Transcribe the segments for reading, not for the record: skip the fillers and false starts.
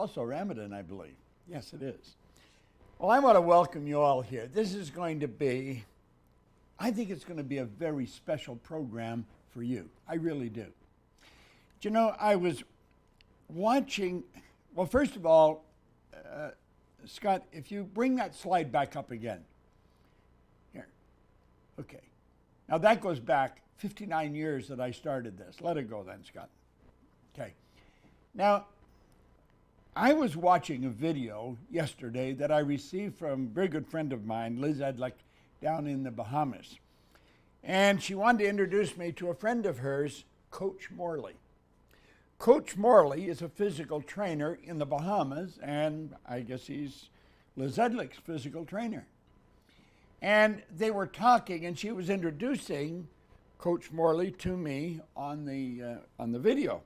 Also Ramadan, I believe. Yes, it is. Well, I want to welcome you all here. This is going to be, I think it's going to be a very special program for you. I really do. Do you know, I was watching, well, first of all, Scott, if you bring that slide back up again. Here. Okay. Now that goes back 59 years that I started this. Let it go then, Scott. Okay. Now, I was watching a video yesterday that I received from a very good friend of mine, Liz Edlick, down in the Bahamas. And she wanted to introduce me to a friend of hers, Coach Morley. Coach Morley is a physical trainer in the Bahamas, and I guess he's Liz Edlick's physical trainer. And they were talking, and she was introducing Coach Morley to me on the video.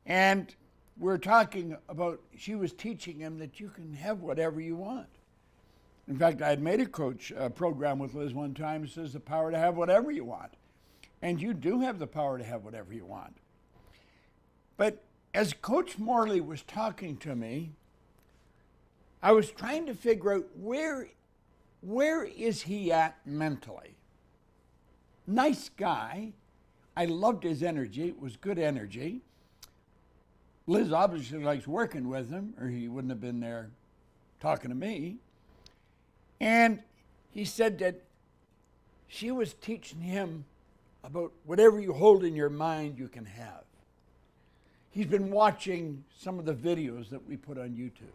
And we're talking about, she was teaching him that you can have whatever you want. In fact, I had made a coach program with Liz one time that says the power to have whatever you want. And you do have the power to have whatever you want. But as Coach Morley was talking to me, I was trying to figure out where is he at mentally. Nice guy. I loved his energy. It was good energy. Liz obviously likes working with him, or he wouldn't have been there talking to me. And he said that she was teaching him about whatever you hold in your mind, you can have. He's been watching some of the videos that we put on YouTube.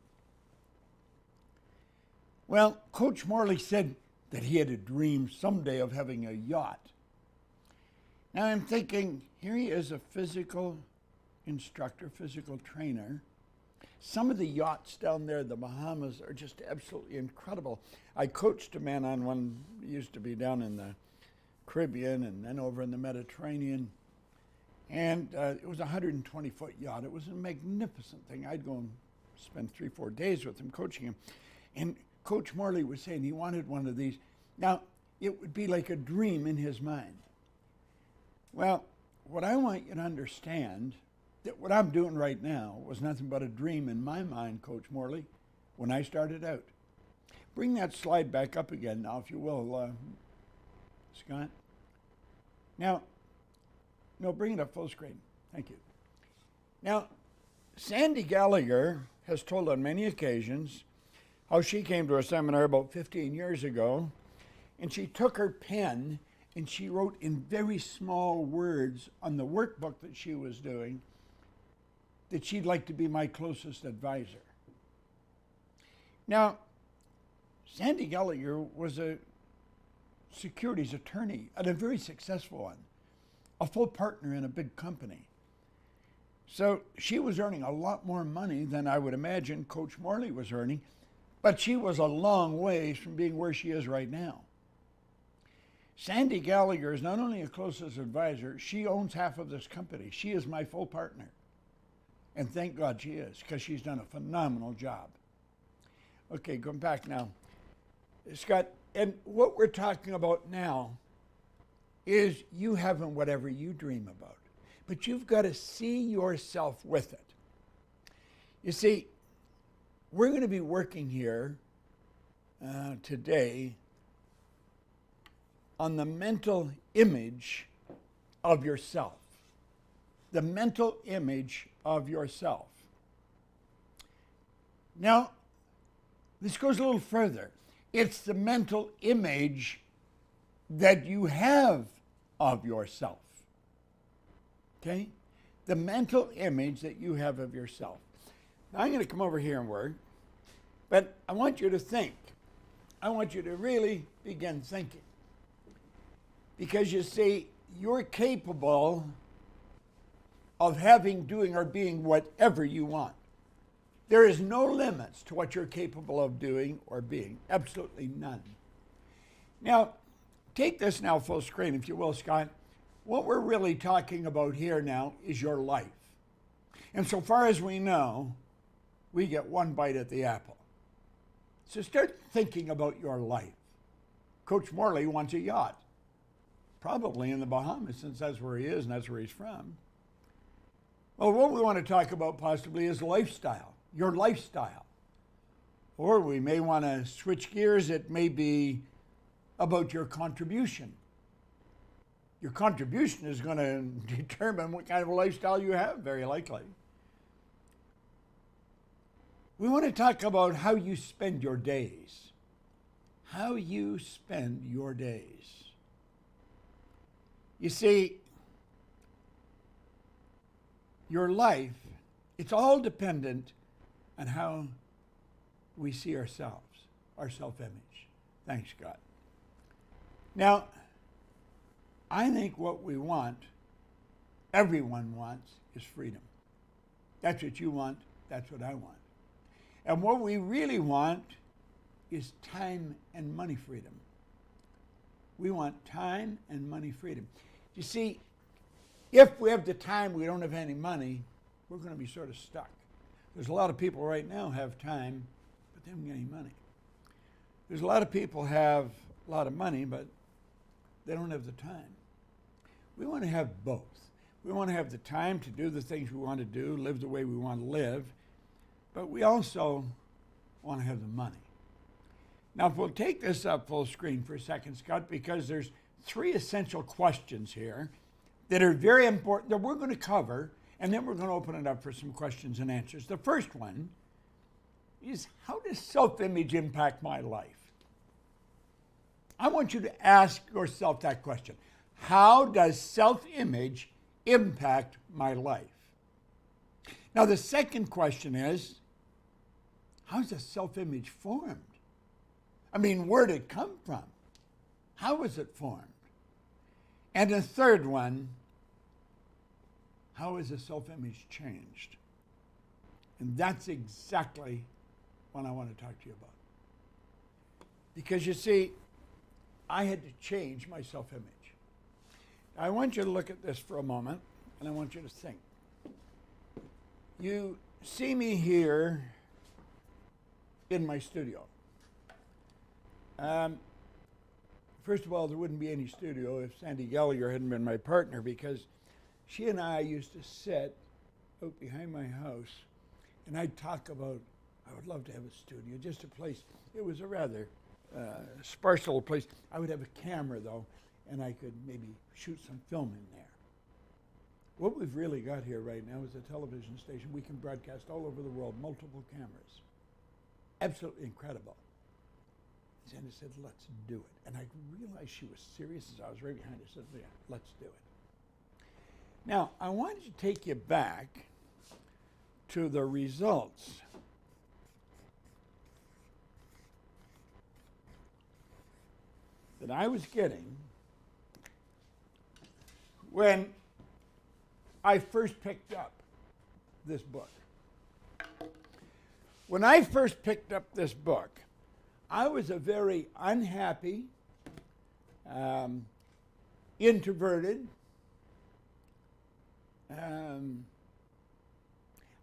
Well, Coach Morley said that he had a dream someday of having a yacht. Now I'm thinking, here he is, a physical instructor, physical trainer. Some of the yachts down there in the Bahamas are just absolutely incredible. I coached a man on one, used to be down in the Caribbean and then over in the Mediterranean. And it was a 120-foot yacht. It was a magnificent thing. I'd go and spend 3-4 days with him, coaching him. And Coach Morley was saying he wanted one of these. Now, it would be like a dream in his mind. Well, what I want you to understand, that what I'm doing right now was nothing but a dream in my mind, Coach Morley, when I started out. Bring that slide back up again now, if you will, Scott. Now, no, bring it up full screen. Thank you. Now, Sandy Gallagher has told on many occasions how she came to a seminar about 15 years ago, and she took her pen and she wrote in very small words on the workbook that she was doing that she'd like to be my closest advisor. Now, Sandy Gallagher was a securities attorney and a very successful one, a full partner in a big company. So she was earning a lot more money than I would imagine Coach Morley was earning, but she was a long ways from being where she is right now. Sandy Gallagher is not only a closest advisor, she owns half of this company. She is my full partner. And thank God she is, because she's done a phenomenal job. Okay, going back now. Scott, and what we're talking about now is you having whatever you dream about. But you've got to see yourself with it. You see, we're going to be working here today on the mental image of yourself. The mental image of yourself. Now, this goes a little further. It's the mental image that you have of yourself. Okay? The mental image that you have of yourself. Now, I'm going to come over here and work, but I want you to think. I want you to really begin thinking. Because you see, you're capable of having, doing, or being whatever you want. There is no limits to what you're capable of doing or being. Absolutely none. Now, take this now full screen, if you will, Scott. What we're really talking about here now is your life. And so far as we know, we get one bite at the apple. So start thinking about your life. Coach Morley wants a yacht. Probably in the Bahamas, since that's where he is and that's where he's from. Well, what we want to talk about possibly is lifestyle. your lifestyle. Or we may want to switch gears. It may be about your contribution. Your contribution is going to determine what kind of a lifestyle you have, very likely. We want to talk about how you spend your days. How you spend your days. You see, your life, it's all dependent on how we see ourselves, our self-image. Thanks, God. Now, I think what we want, everyone wants, is freedom. That's what you want. That's what I want. And what we really want is time and money freedom. We want time and money freedom. You see, if we have the time, we don't have any money, we're going to be sort of stuck. There's a lot of people right now have time, but they haven't got any money. There's a lot of people have a lot of money, but they don't have the time. We want to have both. We want to have the time to do the things we want to do, live the way we want to live, but we also want to have the money. Now, if we'll take this up full screen for a second, Scott, because there's 3 essential questions here that are very important that we're going to cover, and then we're going to open it up for some questions and answers. The first one is, how does self-image impact my life? I want you to ask yourself that question. How does self-image impact my life? Now, the second question is, how's the self-image formed? I mean, where did it come from? How was it formed? And the third one, how is the self-image changed? And that's exactly what I want to talk to you about. Because you see, I had to change my self-image. I want you to look at this for a moment, and I want you to think. You see me here in my studio. First of all, there wouldn't be any studio if Sandy Gallagher hadn't been my partner, because she and I used to sit out behind my house, and I'd talk about, I would love to have a studio, just a place. It was a rather sparse little place. I would have a camera, though, and I could maybe shoot some film in there. What we've really got here right now is a television station. We can broadcast all over the world, multiple cameras. Absolutely incredible. And I said, let's do it. And I realized she was serious as I was right behind her. I said, yeah, let's do it. Now, I wanted to take you back to the results that I was getting when I first picked up this book. When I first picked up this book, I was a very unhappy, introverted,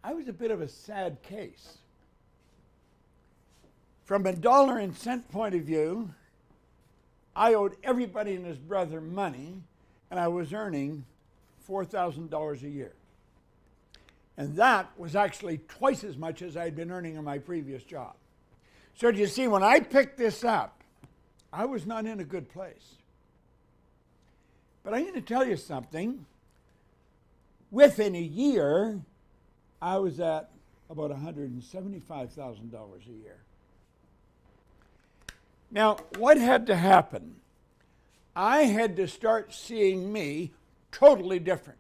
I was a bit of a sad case. From a dollar and cent point of view, I owed everybody and his brother money, and I was earning $4,000 a year. And that was actually twice as much as I'd been earning in my previous job. So do you see, when I picked this up, I was not in a good place. But I'm going to tell you something. Within a year, I was at about $175,000 a year. Now, what had to happen? I had to start seeing me totally different.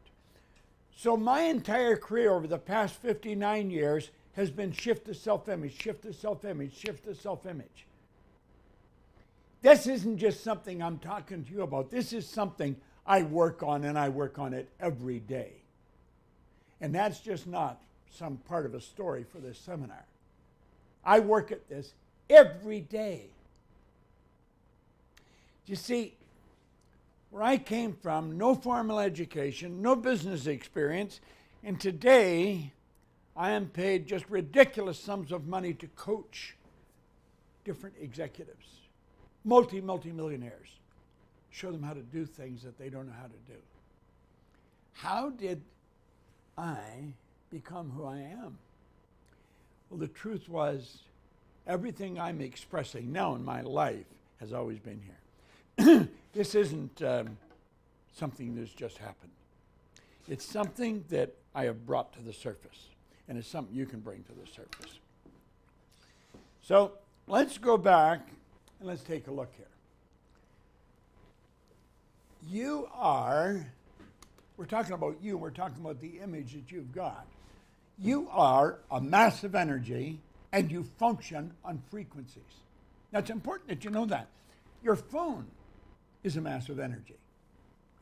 So my entire career over the past 59 years has been shift to self-image, shift to self-image, shift to self-image. This isn't just something I'm talking to you about. This is something I work on, and I work on it every day. And that's just not some part of a story for this seminar. I work at this every day. You see, where I came from, no formal education, no business experience, and today I am paid just ridiculous sums of money to coach different executives, multi-millionaires, show them how to do things that they don't know how to do. How did I become who I am? Well, the truth was, everything I'm expressing now in my life has always been here. This isn't something that's just happened. It's something that I have brought to the surface, and it's something you can bring to the surface. So let's go back and let's take a look here. You are, we're talking about you, we're talking about the image that you've got. You are a mass of energy, and you function on frequencies. Now, it's important that you know that. Your phone is a mass of energy.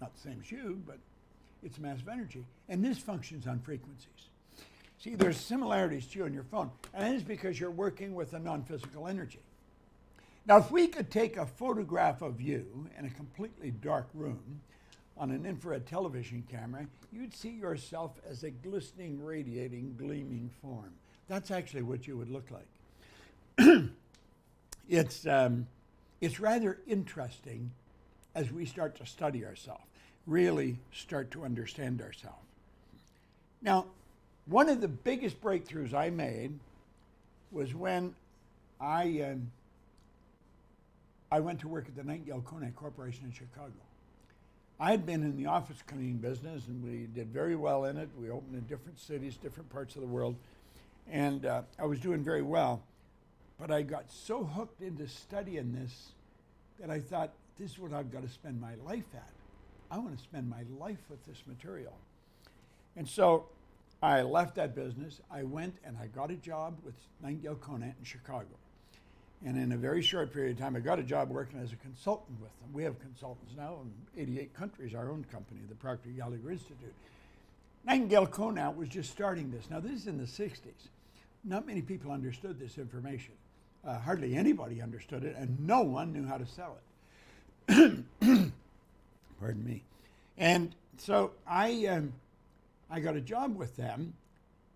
Not the same as you, but it's a mass of energy. And this functions on frequencies. See, there's similarities to you and your phone, and that is because you're working with a non-physical energy. Now, if we could take a photograph of you in a completely dark room on an infrared television camera, you'd see yourself as a glistening, radiating, gleaming form. That's actually what you would look like. It's rather interesting as we start to study ourselves, really start to understand ourselves. Now, one of the biggest breakthroughs I made was when I went to work at the Nightingale Conant Corporation in Chicago. I had been in the office cleaning business, and we did very well in it. We opened in different cities, different parts of the world, and I was doing very well. But I got so hooked into studying this that I thought, this is what I've got to spend my life at. I want to spend my life with this material. And so I left that business. I went and I got a job with Nightingale Conant in Chicago. And in a very short period of time, I got a job working as a consultant with them. We have consultants now in 88 countries, our own company, the Proctor Gallagher Institute. Nightingale Conant was just starting this. Now, this is in the 60s. Not many people understood this information. Hardly anybody understood it, and no one knew how to sell it. Pardon me. And so I got a job with them,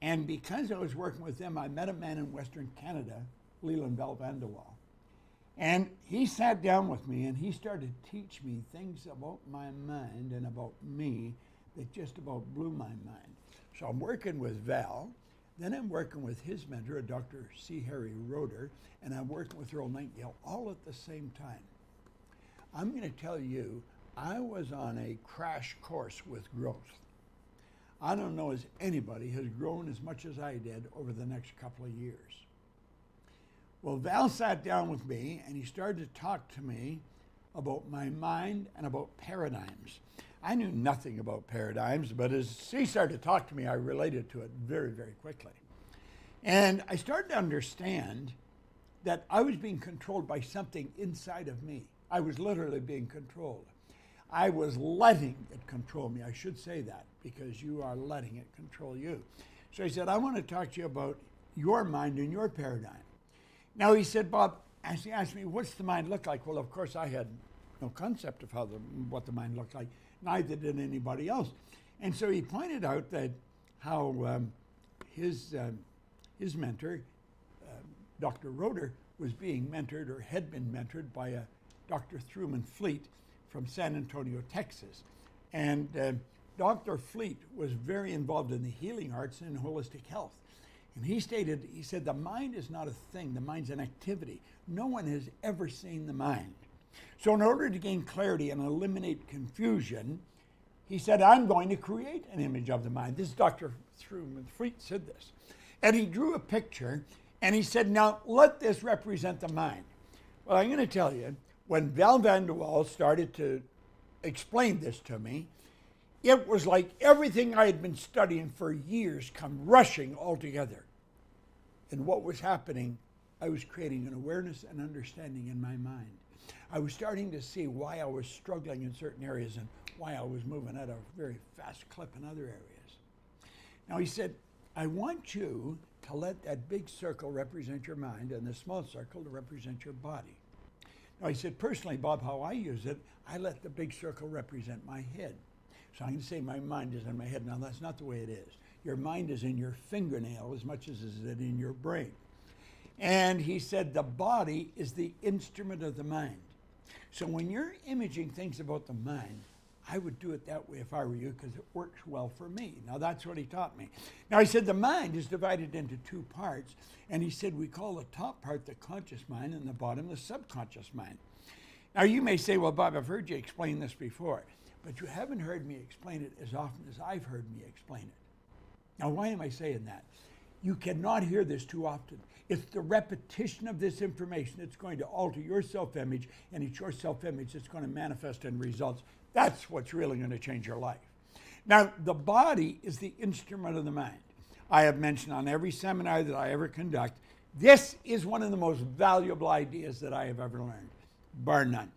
and because I was working with them, I met a man in Western Canada, Leland Val Vanderwall. And he sat down with me and he started to teach me things about my mind and about me that just about blew my mind. So I'm working with Val, then I'm working with his mentor, Dr. C. Harry Roeder, and I'm working with Earl Nightingale all at the same time. I'm going to tell you, I was on a crash course with growth. I don't know as anybody has grown as much as I did over the next couple of years. Well, Val sat down with me and he started to talk to me about my mind and about paradigms. I knew nothing about paradigms, but as he started to talk to me, I related to it very, very quickly. And I started to understand that I was being controlled by something inside of me. I was literally being controlled. I was letting it control me. I should say that, because you are letting it control you. So he said, I want to talk to you about your mind and your paradigm. Now he said, Bob, as he asked me, what's the mind look like? Well, of course, I had no concept of what the mind looked like. Neither did anybody else. And so he pointed out that how his mentor, Dr. Roeder, was being mentored or had been mentored by a Dr. Truman Fleet from San Antonio, Texas. And Dr. Fleet was very involved in the healing arts and holistic health. And he said, the mind is not a thing, the mind's an activity. No one has ever seen the mind. So in order to gain clarity and eliminate confusion, he said, I'm going to create an image of the mind. This is Dr. Truman Fleet said this. And he drew a picture, and he said, now let this represent the mind. Well, I'm going to tell you, when Val Vanderwall started to explain this to me, it was like everything I had been studying for years come rushing all together. And what was happening, I was creating an awareness and understanding in my mind. I was starting to see why I was struggling in certain areas and why I was moving at a very fast clip in other areas. Now he said, I want you to let that big circle represent your mind and the small circle to represent your body. Now he said, personally, Bob, how I use it, I let the big circle represent my head. So I'm going to say my mind is in my head. Now, that's not the way it is. Your mind is in your fingernail as much as is it in your brain. And he said the body is the instrument of the mind. So when you're imaging things about the mind, I would do it that way if I were you because it works well for me. Now, that's what he taught me. Now, he said the mind is divided into two parts, and he said we call the top part the conscious mind and the bottom the subconscious mind. Now, you may say, well, Bob, I've heard you explain this before, but you haven't heard me explain it as often as I've heard me explain it. Now, why am I saying that? You cannot hear this too often. It's the repetition of this information that's going to alter your self-image, and it's your self-image that's going to manifest in results. That's what's really going to change your life. Now, the body is the instrument of the mind. I have mentioned on every seminar that I ever conduct, this is one of the most valuable ideas that I have ever learned, bar none.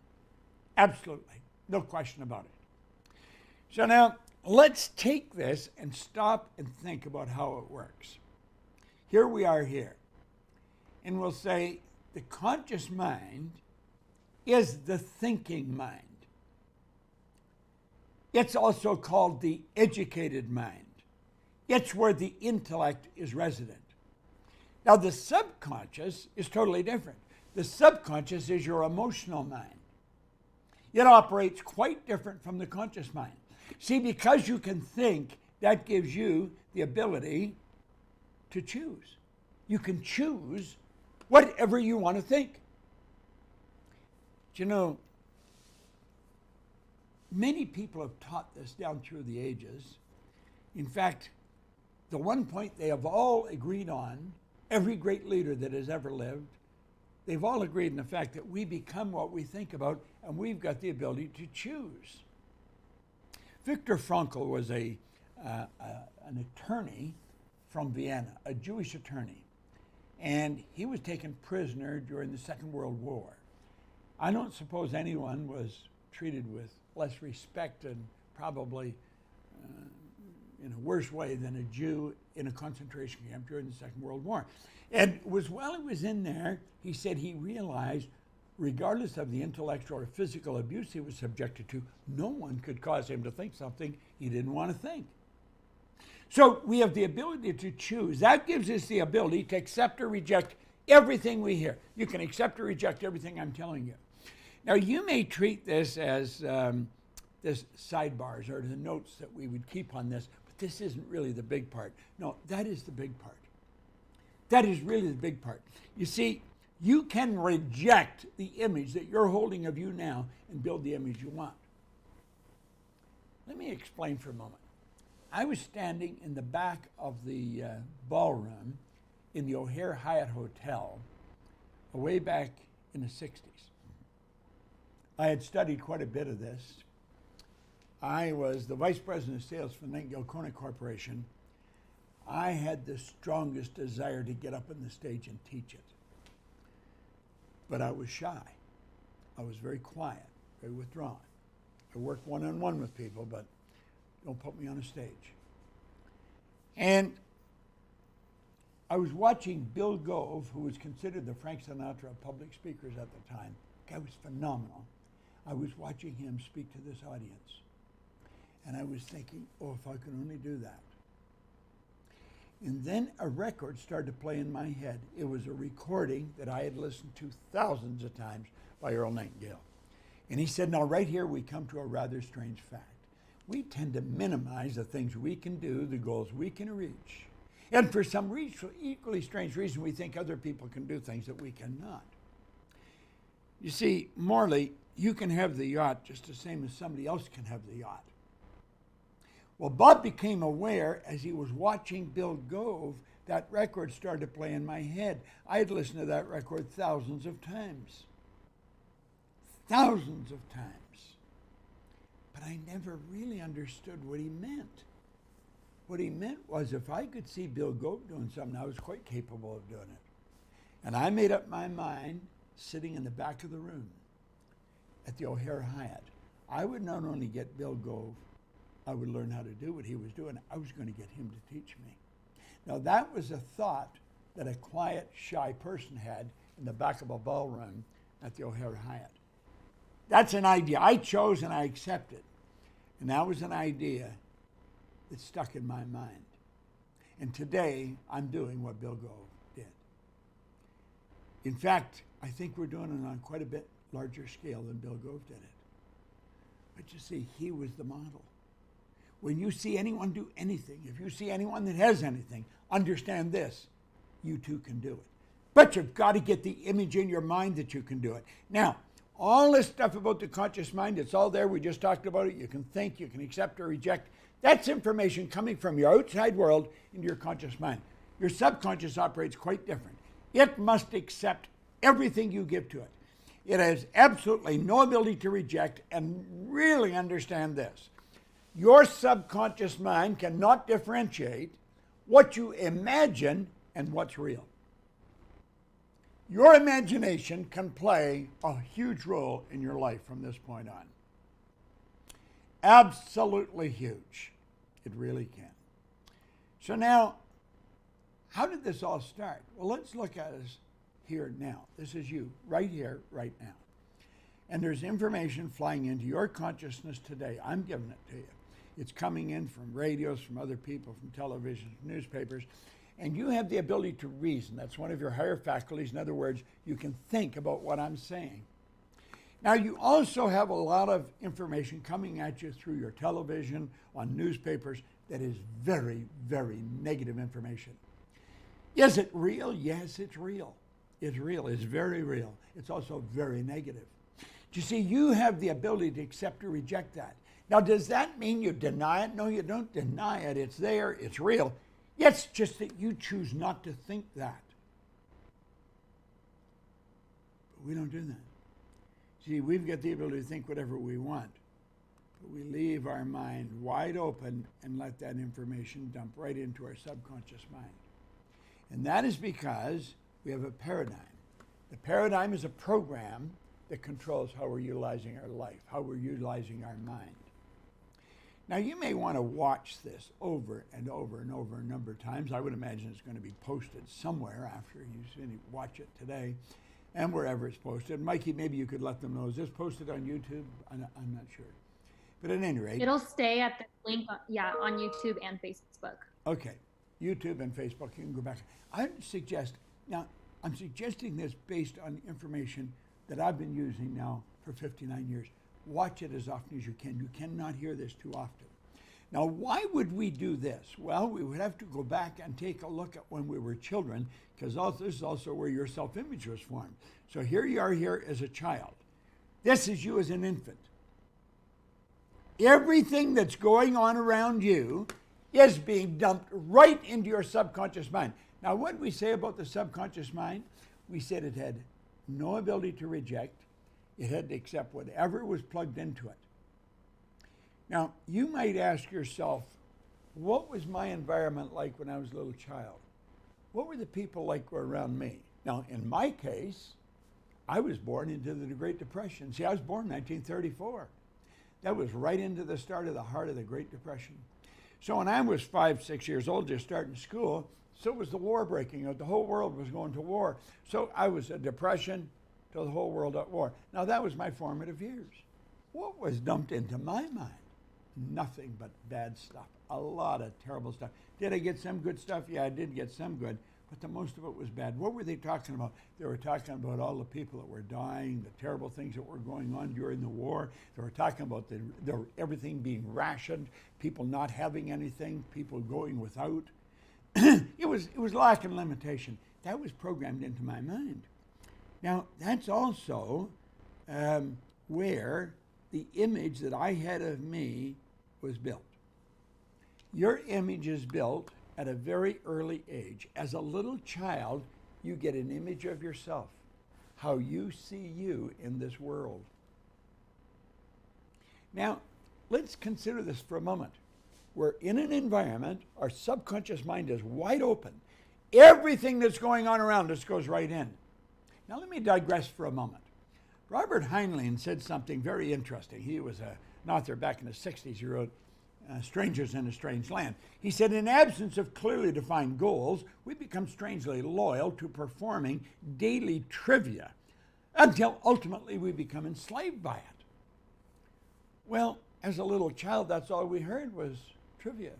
Absolutely, no question about it. So now, let's take this and stop and think about how it works. Here we are here, and we'll say the conscious mind is the thinking mind. It's also called the educated mind. It's where the intellect is resident. Now, the subconscious is totally different. The subconscious is your emotional mind. It operates quite different from the conscious mind. See, because you can think, that gives you the ability to choose. You can choose whatever you want to think. You know, many people have taught this down through the ages. In fact, the one point they have all agreed on, every great leader that has ever lived, they've all agreed in the fact that we become what we think about, and we've got the ability to choose. Viktor Frankl was an attorney from Vienna, a Jewish attorney, and he was taken prisoner during the Second World War. I don't suppose anyone was treated with less respect and probably in a worse way than a Jew in a concentration camp during the Second World War. And while he was in there, he said he realized, regardless of the intellectual or physical abuse he was subjected to, no one could cause him to think something he didn't want to think. So we have the ability to choose. That gives us the ability to accept or reject everything we hear. You can accept or reject everything I'm telling you. Now, you may treat this as this sidebars or the notes that we would keep on this, but this isn't really the big part. No, that is the big part. That is really the big part. You see, you can reject the image that you're holding of you now and build the image you want. Let me explain for a moment. I was standing in the back of the ballroom in the O'Hare Hyatt Hotel way back in the 60s. I had studied quite a bit of this. I was the vice president of sales for Nightingale Conant Corporation. I had the strongest desire to get up on the stage and teach it. But I was shy. I was very quiet, very withdrawn. I work one-on-one with people, but don't put me on a stage. And I was watching Bill Gove, who was considered the Frank Sinatra of public speakers at the time. The guy was phenomenal. I was watching him speak to this audience. And I was thinking, oh, if I could only do that. And then a record started to play in my head. It was a recording that I had listened to thousands of times by Earl Nightingale. And he said, now right here we come to a rather strange fact. We tend to minimize the things we can do, the goals we can reach. And for some equally strange reason, we think other people can do things that we cannot. You see, morally, you can have the yacht just the same as somebody else can have the yacht. Well, Bob became aware as he was watching Bill Gove, that record started to play in my head. I had listened to that record thousands of times. Thousands of times. But I never really understood what he meant. What he meant was if I could see Bill Gove doing something, I was quite capable of doing it. And I made up my mind, sitting in the back of the room at the O'Hare Hyatt, I would not only get Bill Gove, I would learn how to do what he was doing. I was going to get him to teach me. Now that was a thought that a quiet, shy person had in the back of a ballroom at the O'Hare Hyatt. That's an idea I chose and I accepted. And that was an idea that stuck in my mind. And today, I'm doing what Bill Gove did. In fact, I think we're doing it on quite a bit larger scale than Bill Gove did it. But you see, he was the model. When you see anyone do anything, if you see anyone that has anything, understand this, you too can do it. But you've got to get the image in your mind that you can do it. Now, all this stuff about the conscious mind, it's all there. We just talked about it. You can think, you can accept or reject. That's information coming from your outside world into your conscious mind. Your subconscious operates quite different. It must accept everything you give to it. It has absolutely no ability to reject, and really understand this. Your subconscious mind cannot differentiate what you imagine and what's real. Your imagination can play a huge role in your life from this point on. Absolutely huge. It really can. So now, how did this all start? Well, let's look at us here now. This is you, right here, right now. And there's information flying into your consciousness today. I'm giving it to you. It's coming in from radios, from other people, from television, newspapers. And you have the ability to reason. That's one of your higher faculties. In other words, you can think about what I'm saying. Now, you also have a lot of information coming at you through your television, on newspapers, that is very, very negative information. Is it real? Yes, it's real. It's real. It's very real. It's also very negative. You see, you have the ability to accept or reject that. Now, does that mean you deny it? No, you don't deny it. It's there. It's real. It's just that you choose not to think that. But we don't do that. See, we've got the ability to think whatever we want, but we leave our mind wide open and let that information dump right into our subconscious mind. And that is because we have a paradigm. The paradigm is a program that controls how we're utilizing our life, how we're utilizing our mind. Now, you may want to watch this over and over and over a number of times. I would imagine it's going to be posted somewhere after you watch it today and wherever it's posted. Mikey, maybe you could let them know. Is this posted on YouTube? I'm not sure. But at any rate. It'll stay at the link, on YouTube and Facebook. Okay. YouTube and Facebook. You can go back. I'm suggesting this based on information that I've been using now for 59 years. Watch it as often as you can. You cannot hear this too often. Now, why would we do this? Well, we would have to go back and take a look at when we were children, because this is also where your self-image was formed. So here you are here as a child. This is you as an infant. Everything that's going on around you is being dumped right into your subconscious mind. Now, what did we say about the subconscious mind? We said it had no ability to reject. It had to accept whatever was plugged into it. Now, you might ask yourself, what was my environment like when I was a little child? What were the people like around me? Now, in my case, I was born into the Great Depression. See, I was born in 1934. That was right into the start of the heart of the Great Depression. So when I was 5, 6 years old, just starting school, so was the war breaking out. The whole world was going to war. So I was a depression to the whole world at war. Now, that was my formative years. What was dumped into my mind? Nothing but bad stuff. A lot of terrible stuff. Did I get some good stuff? Yeah, I did get some good, but the most of it was bad. What were they talking about? They were talking about all the people that were dying, the terrible things that were going on during the war. They were talking about everything being rationed, people not having anything, people going without. It was lack and limitation. That was programmed into my mind. Now, that's also where the image that I had of me was built. Your image is built at a very early age. As a little child, you get an image of yourself, how you see you in this world. Now, let's consider this for a moment. We're in an environment, our subconscious mind is wide open. Everything that's going on around us goes right in. Now, let me digress for a moment. Robert Heinlein said something very interesting. He was an author back in the 60s. He wrote Strangers in a Strange Land. He said, in absence of clearly defined goals, we become strangely loyal to performing daily trivia until ultimately we become enslaved by it. Well, as a little child, that's all we heard was trivia,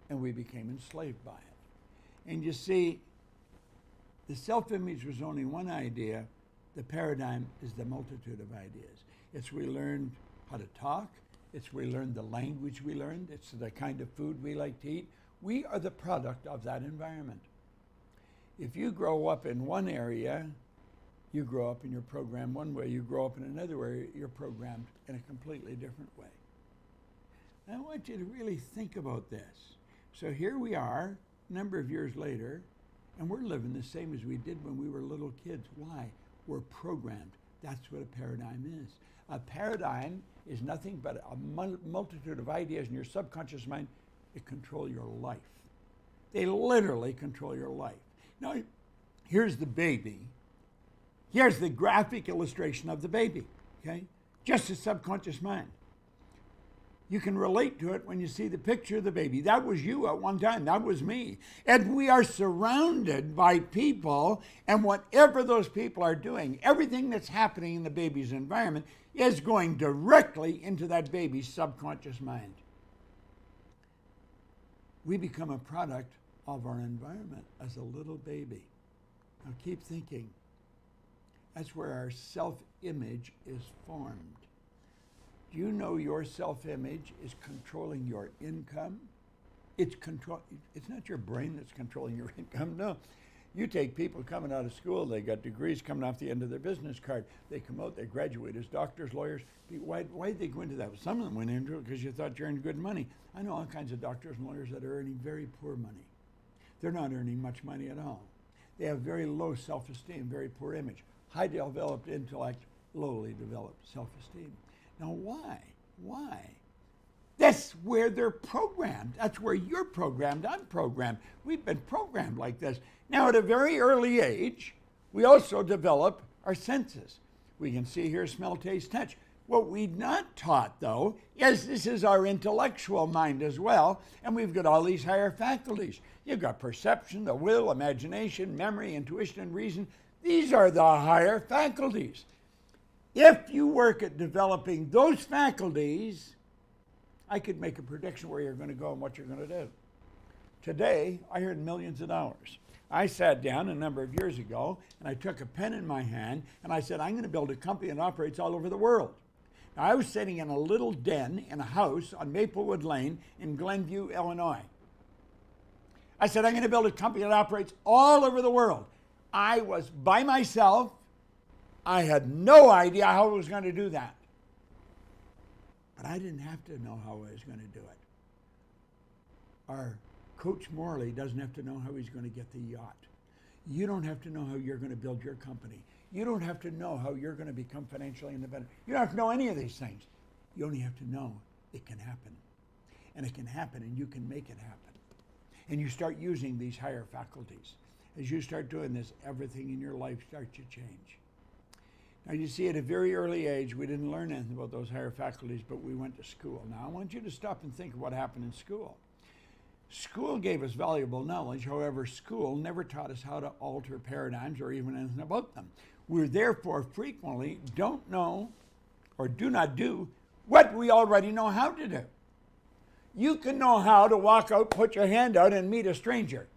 and we became enslaved by it. And you see, the self-image was only one idea. The paradigm is the multitude of ideas. It's we learned how to talk, It's we learned the language we learned. It's the kind of food we like to eat. We are the product of that environment. If you grow up in one area, you grow up and you're programmed one way. You grow up in another area, you're programmed in a completely different way. I want you to really think about this. So here we are, a number of years later, and we're living the same as we did when we were little kids. Why? We're programmed. That's what a paradigm is. A paradigm is nothing but a multitude of ideas in your subconscious mind that control your life. They literally control your life. Now, here's the baby. Here's the graphic illustration of the baby, okay? Just a subconscious mind. You can relate to it when you see the picture of the baby. That was you at one time. That was me. And we are surrounded by people, and whatever those people are doing, everything that's happening in the baby's environment is going directly into that baby's subconscious mind. We become a product of our environment as a little baby. Now keep thinking. That's where our self-image is formed. Do you know your self-image is controlling your income? It's not your brain that's controlling your income, no. You take people coming out of school, they got degrees coming off the end of their business card. They come out, they graduate as doctors, lawyers. Why did they go into that? Well, some of them went into it because you thought you earned good money. I know all kinds of doctors and lawyers that are earning very poor money. They're not earning much money at all. They have very low self-esteem, very poor image. High developed intellect, lowly developed self-esteem. Now why? Why? That's where they're programmed. That's where you're programmed. I'm programmed. We've been programmed like this. Now at a very early age, we also develop our senses. We can see, hear, smell, taste, touch. What we're not taught, though, is this is our intellectual mind as well, and we've got all these higher faculties. You've got perception, the will, imagination, memory, intuition, and reason. These are the higher faculties. If you work at developing those faculties, I could make a prediction where you're going to go and what you're going to do. Today, I earned millions of dollars. I sat down a number of years ago, and I took a pen in my hand, and I said, I'm going to build a company that operates all over the world. Now, I was sitting in a little den in a house on Maplewood Lane in Glenview, Illinois. I said, I'm going to build a company that operates all over the world. I was by myself. I had no idea how I was going to do that. But I didn't have to know how I was going to do it. Our Coach Morley doesn't have to know how he's going to get the yacht. You don't have to know how you're going to build your company. You don't have to know how you're going to become financially independent. You don't have to know any of these things. You only have to know it can happen. And it can happen, and you can make it happen. And you start using these higher faculties. As you start doing this, everything in your life starts to change. Now you see, at a very early age, we didn't learn anything about those higher faculties, but we went to school. Now I want you to stop and think of what happened in school. School gave us valuable knowledge. However, school never taught us how to alter paradigms or even anything about them. We therefore frequently don't know or do not do what we already know how to do. You can know how to walk out, put your hand out, and meet a stranger.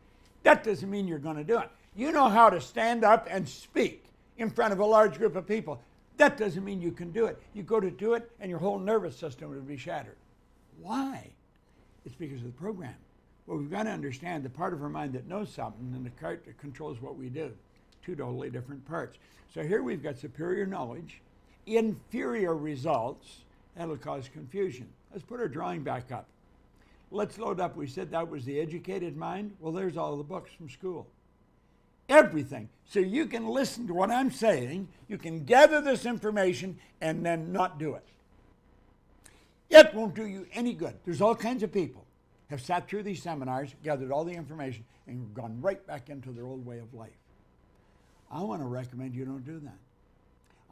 That doesn't mean you're going to do it. You know how to stand up and speak in front of a large group of people. That doesn't mean you can do it. You go to do it, and your whole nervous system will be shattered. Why? It's because of the program. Well, we've got to understand the part of our mind that knows something and the part that controls what we do. Two totally different parts. So here we've got superior knowledge, inferior results. That'll cause confusion. Let's put our drawing back up. Let's load up. We said that was the educated mind. Well, there's all the books from school. Everything. So you can listen to what I'm saying, you can gather this information, and then not do it. It won't do you any good. There's all kinds of people have sat through these seminars, gathered all the information, and gone right back into their old way of life. I want to recommend you don't do that.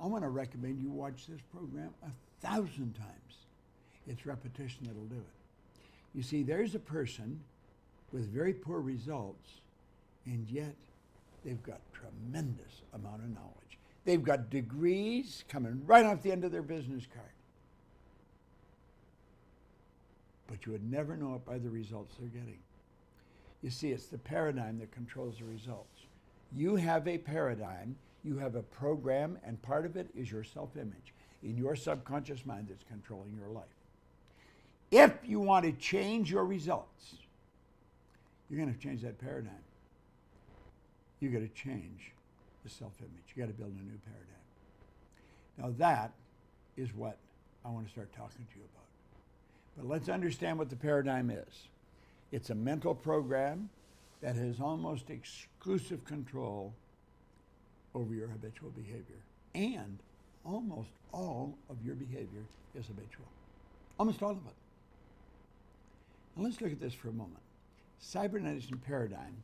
I want to recommend you watch this program 1,000 times. It's repetition that'll do it. You see, there's a person with very poor results, and yet they've got tremendous amount of knowledge. They've got degrees coming right off the end of their business card. But you would never know it by the results they're getting. You see, it's the paradigm that controls the results. You have a paradigm, you have a program, and part of it is your self-image in your subconscious mind that's controlling your life. If you want to change your results, you're going to change that paradigm. You got to change the self-image. You got to build a new paradigm. Now that is what I want to start talking to you about. But let's understand what the paradigm is. It's a mental program that has almost exclusive control over your habitual behavior. And almost all of your behavior is habitual. Almost all of it. Now let's look at this for a moment. Cybernetics and paradigm,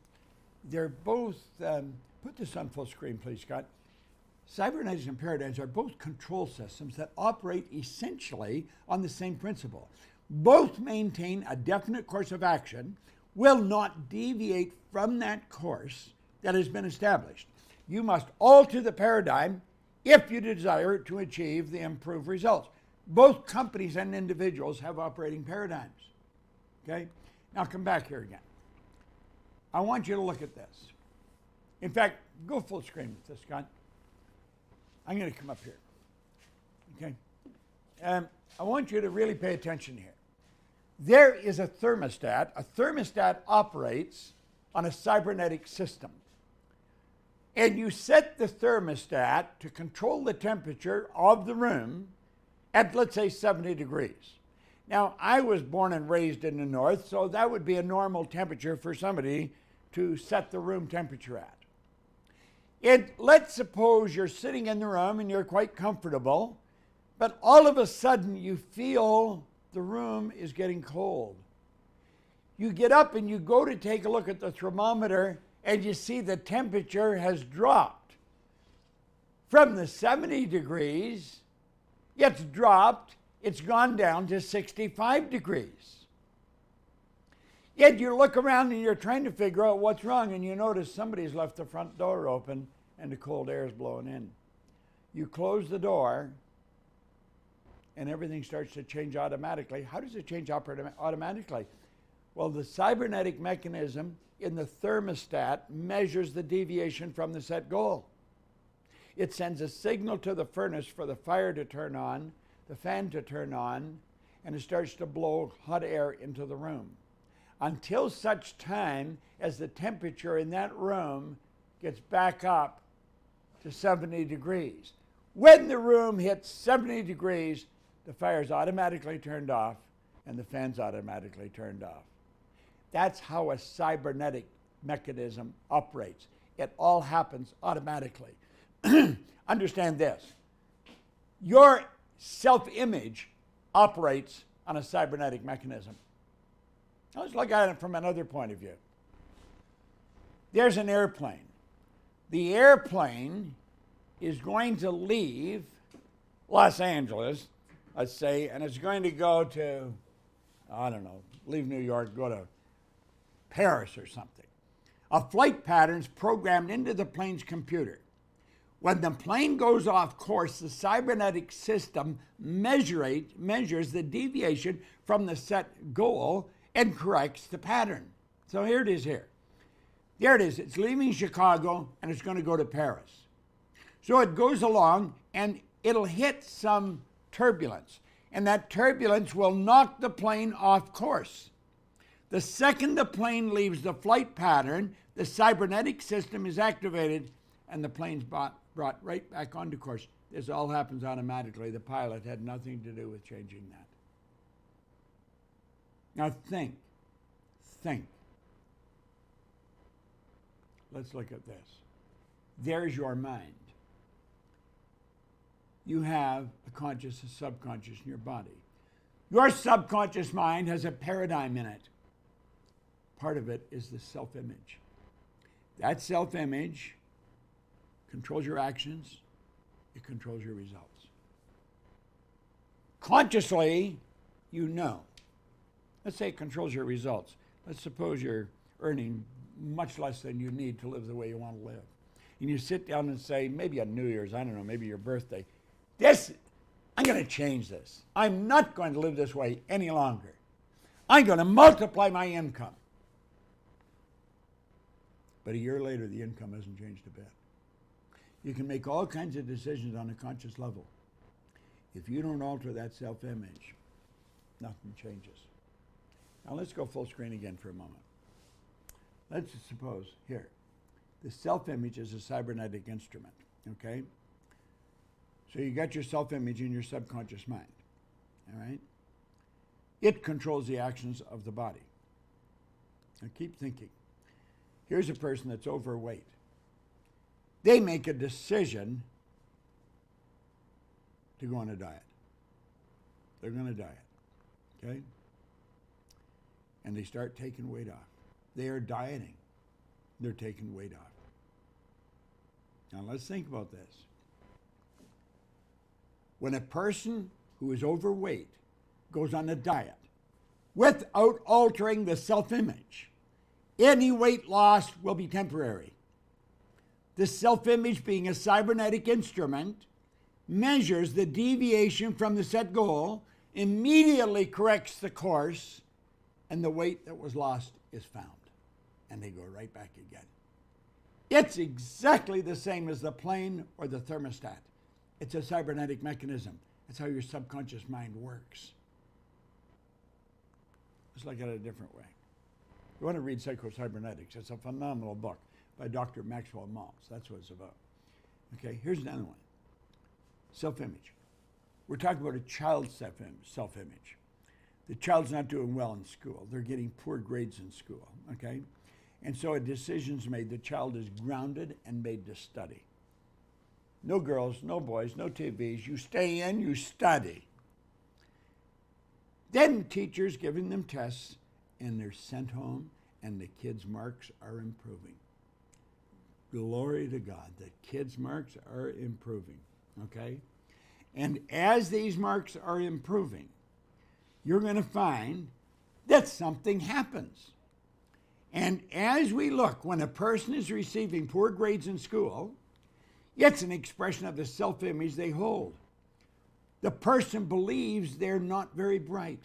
they're both, put this on full screen please, Scott. Cybernetics and paradigms are both control systems that operate essentially on the same principle. Both maintain a definite course of action, will not deviate from that course that has been established. You must alter the paradigm if you desire to achieve the improved results. Both companies and individuals have operating paradigms. Okay? Now come back here again. I want you to look at this. In fact, go full screen with this, Scott. I'm going to come up here. Okay? I want you to really pay attention here. There is a thermostat. A thermostat operates on a cybernetic system. And you set the thermostat to control the temperature of the room at, let's say, 70 degrees. Now, I was born and raised in the north, so that would be a normal temperature for somebody to set the room temperature at. And let's suppose you're sitting in the room and you're quite comfortable, but all of a sudden you feel the room is getting cold. You get up and you go to take a look at the thermometer and you see the temperature has dropped. From the 70 degrees, it's dropped, it's gone down to 65 degrees. Yet you look around and you're trying to figure out what's wrong, and you notice somebody's left the front door open and the cold air is blowing in. You close the door and everything starts to change automatically. How does it change automatically? Well, the cybernetic mechanism in the thermostat measures the deviation from the set goal. It sends a signal to the furnace for the fire to turn on, the fan to turn on, and it starts to blow hot air into the room. Until such time as the temperature in that room gets back up to 70 degrees. When the room hits 70 degrees, the fire's automatically turned off and the fan's automatically turned off. That's how a cybernetic mechanism operates. It all happens automatically. Understand this. Your self-image operates on a cybernetic mechanism. Now let's look at it from another point of view. There's an airplane. The airplane is going to leave Los Angeles, let's say, and it's going to go to, I don't know, leave New York, go to Paris or something. A flight pattern's programmed into the plane's computer. When the plane goes off course, the cybernetic system measures the deviation from the set goal and corrects the pattern. So here it is here. There it is. It's leaving Chicago and it's going to go to Paris. So it goes along and it'll hit some turbulence. And that turbulence will knock the plane off course. The second the plane leaves the flight pattern, the cybernetic system is activated and the plane's brought right back onto course. This all happens automatically. The pilot had nothing to do with changing that. Now think. Let's look at this. There's your mind. You have a conscious and subconscious in your body. Your subconscious mind has a paradigm in it. Part of it is the self-image. That self-image controls your actions. It controls your results. Consciously, you know. Let's say it controls your results. Let's suppose you're earning much less than you need to live the way you want to live. And you sit down and say, maybe on New Year's, I don't know, maybe your birthday, I'm going to change this. I'm not going to live this way any longer. I'm going to multiply my income. But a year later, the income hasn't changed a bit. You can make all kinds of decisions on a conscious level. If you don't alter that self-image, Nothing changes. Now let's go full screen again for a moment. Let's suppose, here, the self-image is a cybernetic instrument, okay? So you got your self-image in your subconscious mind, all right? It controls the actions of the body. Now keep thinking. Here's a person that's overweight. They make a decision to go on a diet. They're going to diet, okay? And they start taking weight off. They are dieting. They're taking weight off. Now let's think about this. When a person who is overweight goes on a diet without altering the self-image, any weight loss will be temporary. The self-image, being a cybernetic instrument, measures the deviation from the set goal, immediately corrects the course, and the weight that was lost is found. And they go right back again. It's exactly the same as the plane or the thermostat. It's a cybernetic mechanism. That's how your subconscious mind works. Let's look at it a different way. You want to read Psycho-Cybernetics. It's a phenomenal book by Dr. Maxwell Maltz. That's what it's about. Okay, here's another one. Self-image. We're talking about a child's self-image. The child's not doing well in school. They're getting poor grades in school, okay? And so a decision's made. The child is grounded and made to study. No girls, no boys, no TVs. You stay in, you study. Then teachers giving them tests, and they're sent home, and the kids' marks are improving. Glory to God. The kids' marks are improving, okay? And as these marks are improving, you're going to find that something happens. And as we look, when a person is receiving poor grades in school, it's an expression of the self-image they hold. The person believes they're not very bright.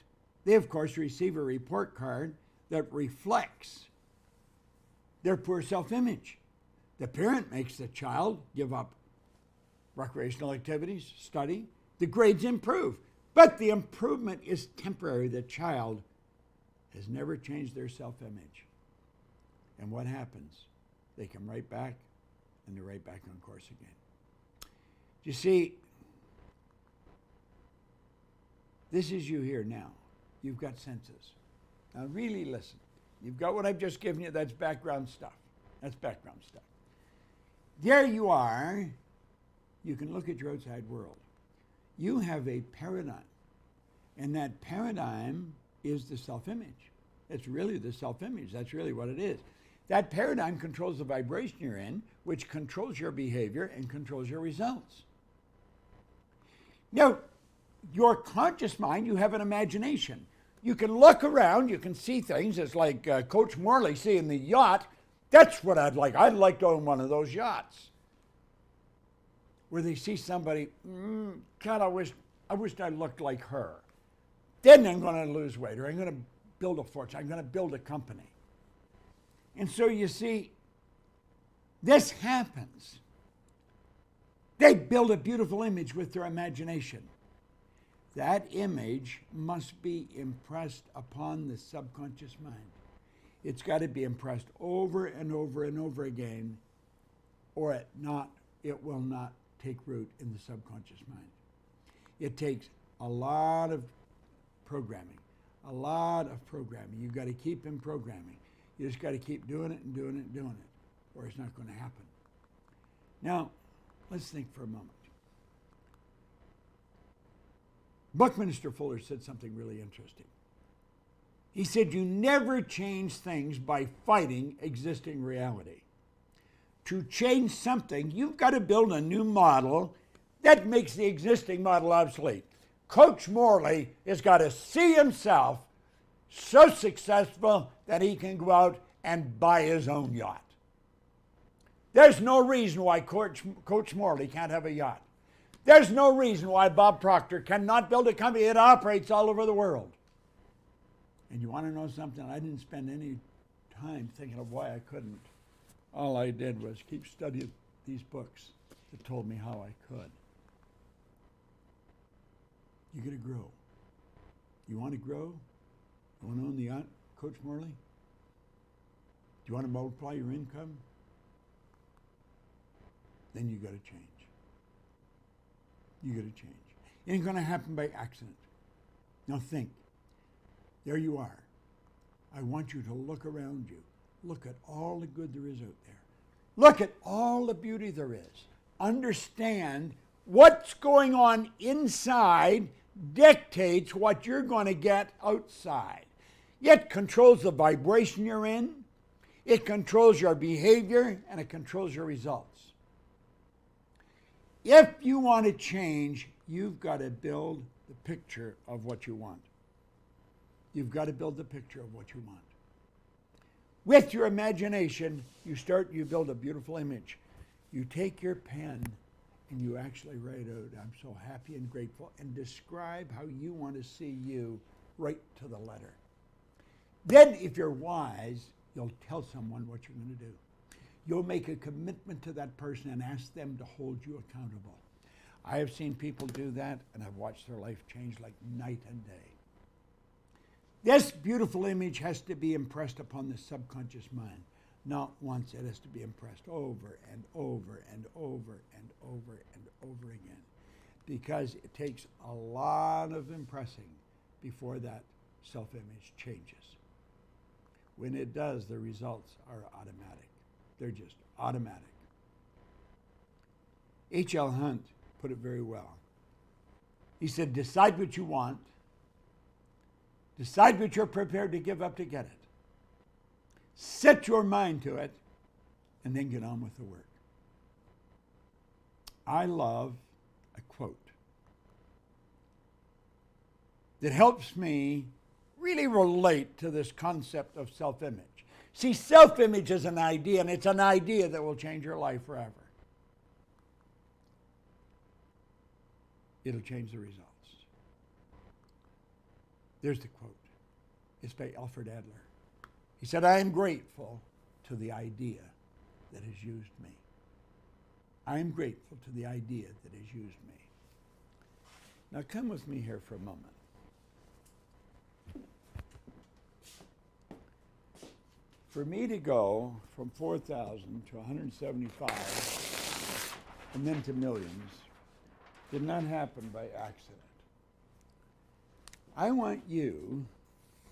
They, of course, receive a report card that reflects their poor self-image. The parent makes the child give up recreational activities, study. The grades improve. But the improvement is temporary. The child has never changed their self-image. And what happens? They come right back, and they're right back on course again. You see, this is you here now. You've got senses. Now really listen. You've got what I've just given you. That's background stuff. That's background stuff. There you are. You can look at your outside world. You have a paradigm. And that paradigm is the self-image. It's really the self-image. That's really what it is. That paradigm controls the vibration you're in, which controls your behavior and controls your results. Now, your conscious mind, you have an imagination. You can look around, you can see things. It's like Coach Morley seeing the yacht. That's what I'd like. I'd like to own one of those yachts. Where they see somebody, God, I wished I looked like her. Then I'm going to lose weight, or I'm going to build a fortune. I'm going to build a company. And so you see, this happens. They build a beautiful image with their imagination. That image must be impressed upon the subconscious mind. It's got to be impressed over and over and over again, or it will not take root in the subconscious mind. It takes a lot of programming, You've got to keep in programming. You just got to keep doing it and doing it and doing it, or it's not going to happen. Now, let's think for a moment. Buckminster Fuller said something really interesting. He said, you never change things by fighting existing reality. To change something, you've got to build a new model that makes the existing model obsolete. Coach Morley has got to see himself so successful that he can go out and buy his own yacht. There's no reason why Coach Morley can't have a yacht. There's no reason why Bob Proctor cannot build a company that operates all over the world. And you want to know something? I didn't spend any time thinking of why I couldn't. All I did was keep studying these books that told me how I could. You got to grow. You want to grow? You want to own the yacht, Coach Morley? Do you want to multiply your income? Then you got to change. You got to change. It ain't going to happen by accident. Now think. There you are. I want you to look around you. Look at all the good there is out there. Look at all the beauty there is. Understand what's going on inside dictates what you're going to get outside. It controls the vibration you're in, it controls your behavior, and it controls your results. If you want to change, you've got to build the picture of what you want. You've got to build the picture of what you want. With your imagination, you build a beautiful image. You take your pen and you actually write out, I'm so happy and grateful, and describe how you want to see you right to the letter. Then, if you're wise, you'll tell someone what you're going to do. You'll make a commitment to that person and ask them to hold you accountable. I have seen people do that, and I've watched their life change like night and day. This beautiful image has to be impressed upon the subconscious mind. Not once, it has to be impressed over and over and over and over and over again. Because it takes a lot of impressing before that self-image changes. When it does, the results are automatic. They're just automatic. H.L. Hunt put it very well. He said, decide what you want. Decide what you're prepared to give up to get it. Set your mind to it, and then get on with the work. I love a quote that helps me really relate to this concept of self-image. See, self-image is an idea, and it's an idea that will change your life forever. It'll change the results. There's the quote. It's by Alfred Adler. He said, I am grateful to the idea that has used me. I am grateful to the idea that has used me. Now come with me here for a moment. For me to go from 4,000 to 175 and then to millions did not happen by accident. I want you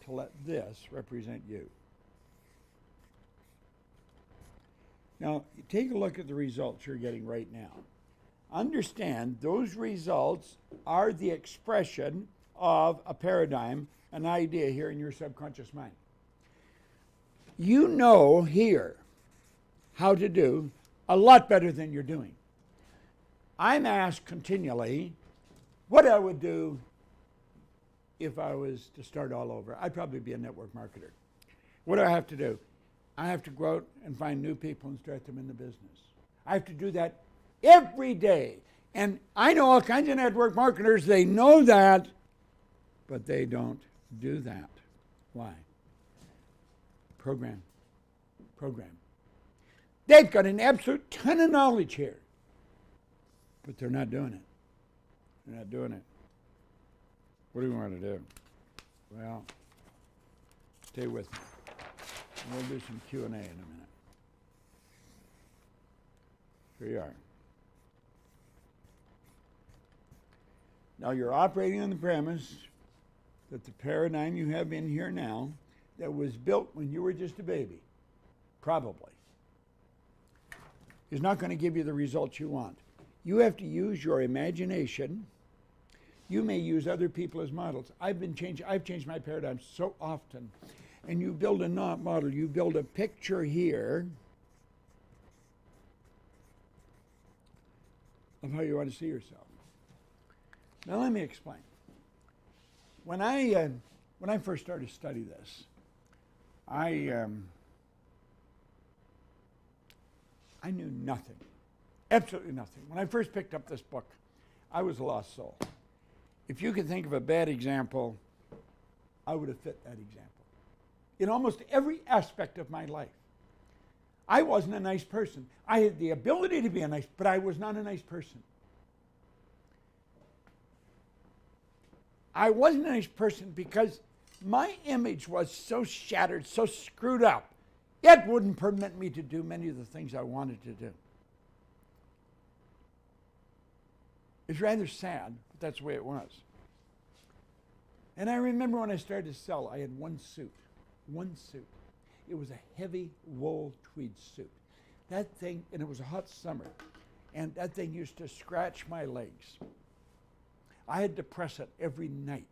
to let this represent you. Now, take a look at the results you're getting right now. Understand those results are the expression of a paradigm, an idea here in your subconscious mind. You know here how to do a lot better than you're doing. I'm asked continually what I would do if I was to start all over. I'd probably be a network marketer. What do I have to do? I have to go out and find new people and start them in the business. I have to do that every day. And I know all kinds of network marketers, they know that, but they don't do that. Why? Program. They've got an absolute ton of knowledge here, but they're not doing it. They're not doing it. What do we want to do? Well, stay with me. We'll do some Q&A in a minute. Here you are. Now you're operating on the premise that the paradigm you have in here now that was built when you were just a baby, probably, is not going to give you the results you want. You have to use your imagination. You may use other people as models. I've changed my paradigm so often. And you build a model, you build a picture here of how you want to see yourself. Now let me explain. When I first started to study this, I knew nothing, absolutely nothing. When I first picked up this book, I was a lost soul. If you could think of a bad example, I would have fit that example. In almost every aspect of my life. I wasn't a nice person. I had the ability to be a nice, but I was not a nice person. I wasn't a nice person because my image was so shattered, so screwed up, it wouldn't permit me to do many of the things I wanted to do. It's rather sad, but that's the way it was. And I remember when I started to sell, I had one suit. It was a heavy wool tweed suit. That thing, and it was a hot summer, and that thing used to scratch my legs. I had to press it every night.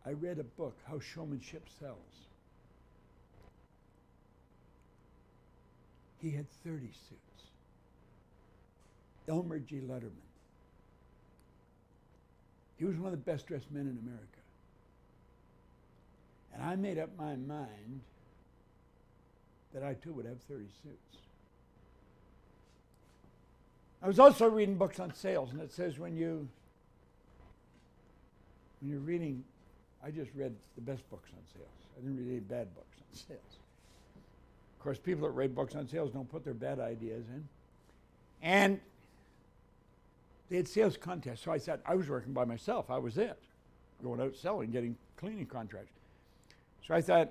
I read a book, How Showmanship Sells. He had 30 suits. Elmer G. Letterman. He was one of the best dressed men in America. And I made up my mind that I too would have 30 suits. I was also reading books on sales, and it says when you're reading, I just read the best books on sales. I didn't read any bad books on sales. Of course, people that read books on sales don't put their bad ideas in. And they had sales contests, so I said, I was working by myself. I was it, going out selling, getting cleaning contracts. So I thought,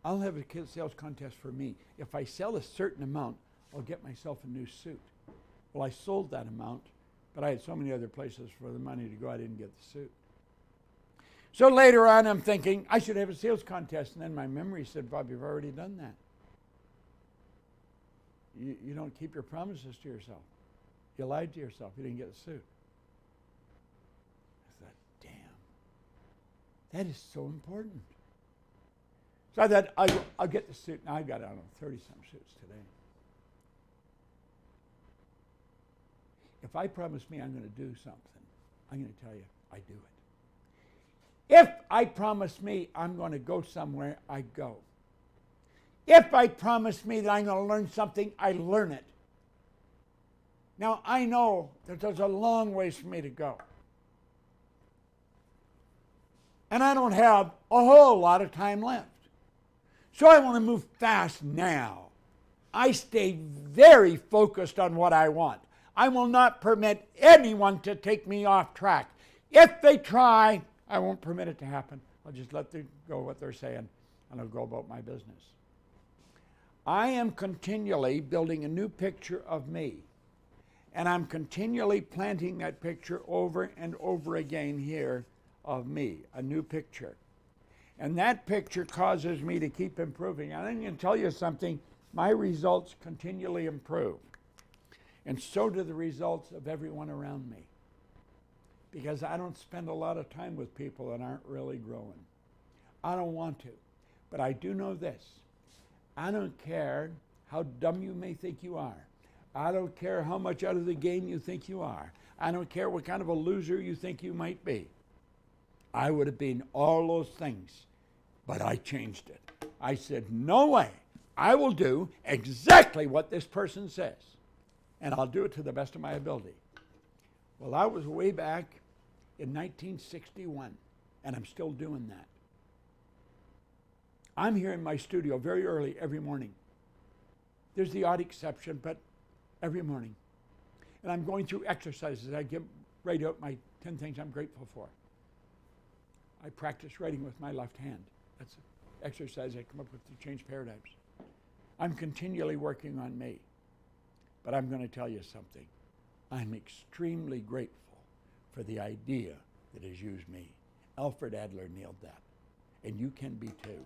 I'll have a sales contest for me. If I sell a certain amount, I'll get myself a new suit. Well, I sold that amount, but I had so many other places for the money to go, I didn't get the suit. So later on, I'm thinking, I should have a sales contest. And then my memory said, Bob, you've already done that. You don't keep your promises to yourself. You lied to yourself. You didn't get the suit. I thought, damn, that is so important. So I thought, I'll get the suit. Now I've got, I don't know, 30-some suits today. If I promise me I'm going to do something, I'm going to tell you, I do it. If I promise me I'm going to go somewhere, I go. If I promise me that I'm going to learn something, I learn it. Now, I know that there's a long ways for me to go. And I don't have a whole lot of time left. So I want to move fast now. I stay very focused on what I want. I will not permit anyone to take me off track. If they try, I won't permit it to happen. I'll just let them go what they're saying, and I'll go about my business. I am continually building a new picture of me, and I'm continually planting that picture over and over again here of me, a new picture. And that picture causes me to keep improving. And I'm going to tell you something, my results continually improve. And so do the results of everyone around me. Because I don't spend a lot of time with people that aren't really growing. I don't want to. But I do know this. I don't care how dumb you may think you are. I don't care how much out of the game you think you are. I don't care what kind of a loser you think you might be. I would have been all those things, but I changed it. I said, no way. I will do exactly what this person says, and I'll do it to the best of my ability. Well, that was way back in 1961, and I'm still doing that. I'm here in my studio very early every morning. There's the odd exception, but every morning. And I'm going through exercises. I write out my 10 things I'm grateful for. I practice writing with my left hand. That's an exercise I come up with to change paradigms. I'm continually working on me. But I'm going to tell you something. I'm extremely grateful for the idea that has used me. Alfred Adler nailed that. And you can be too.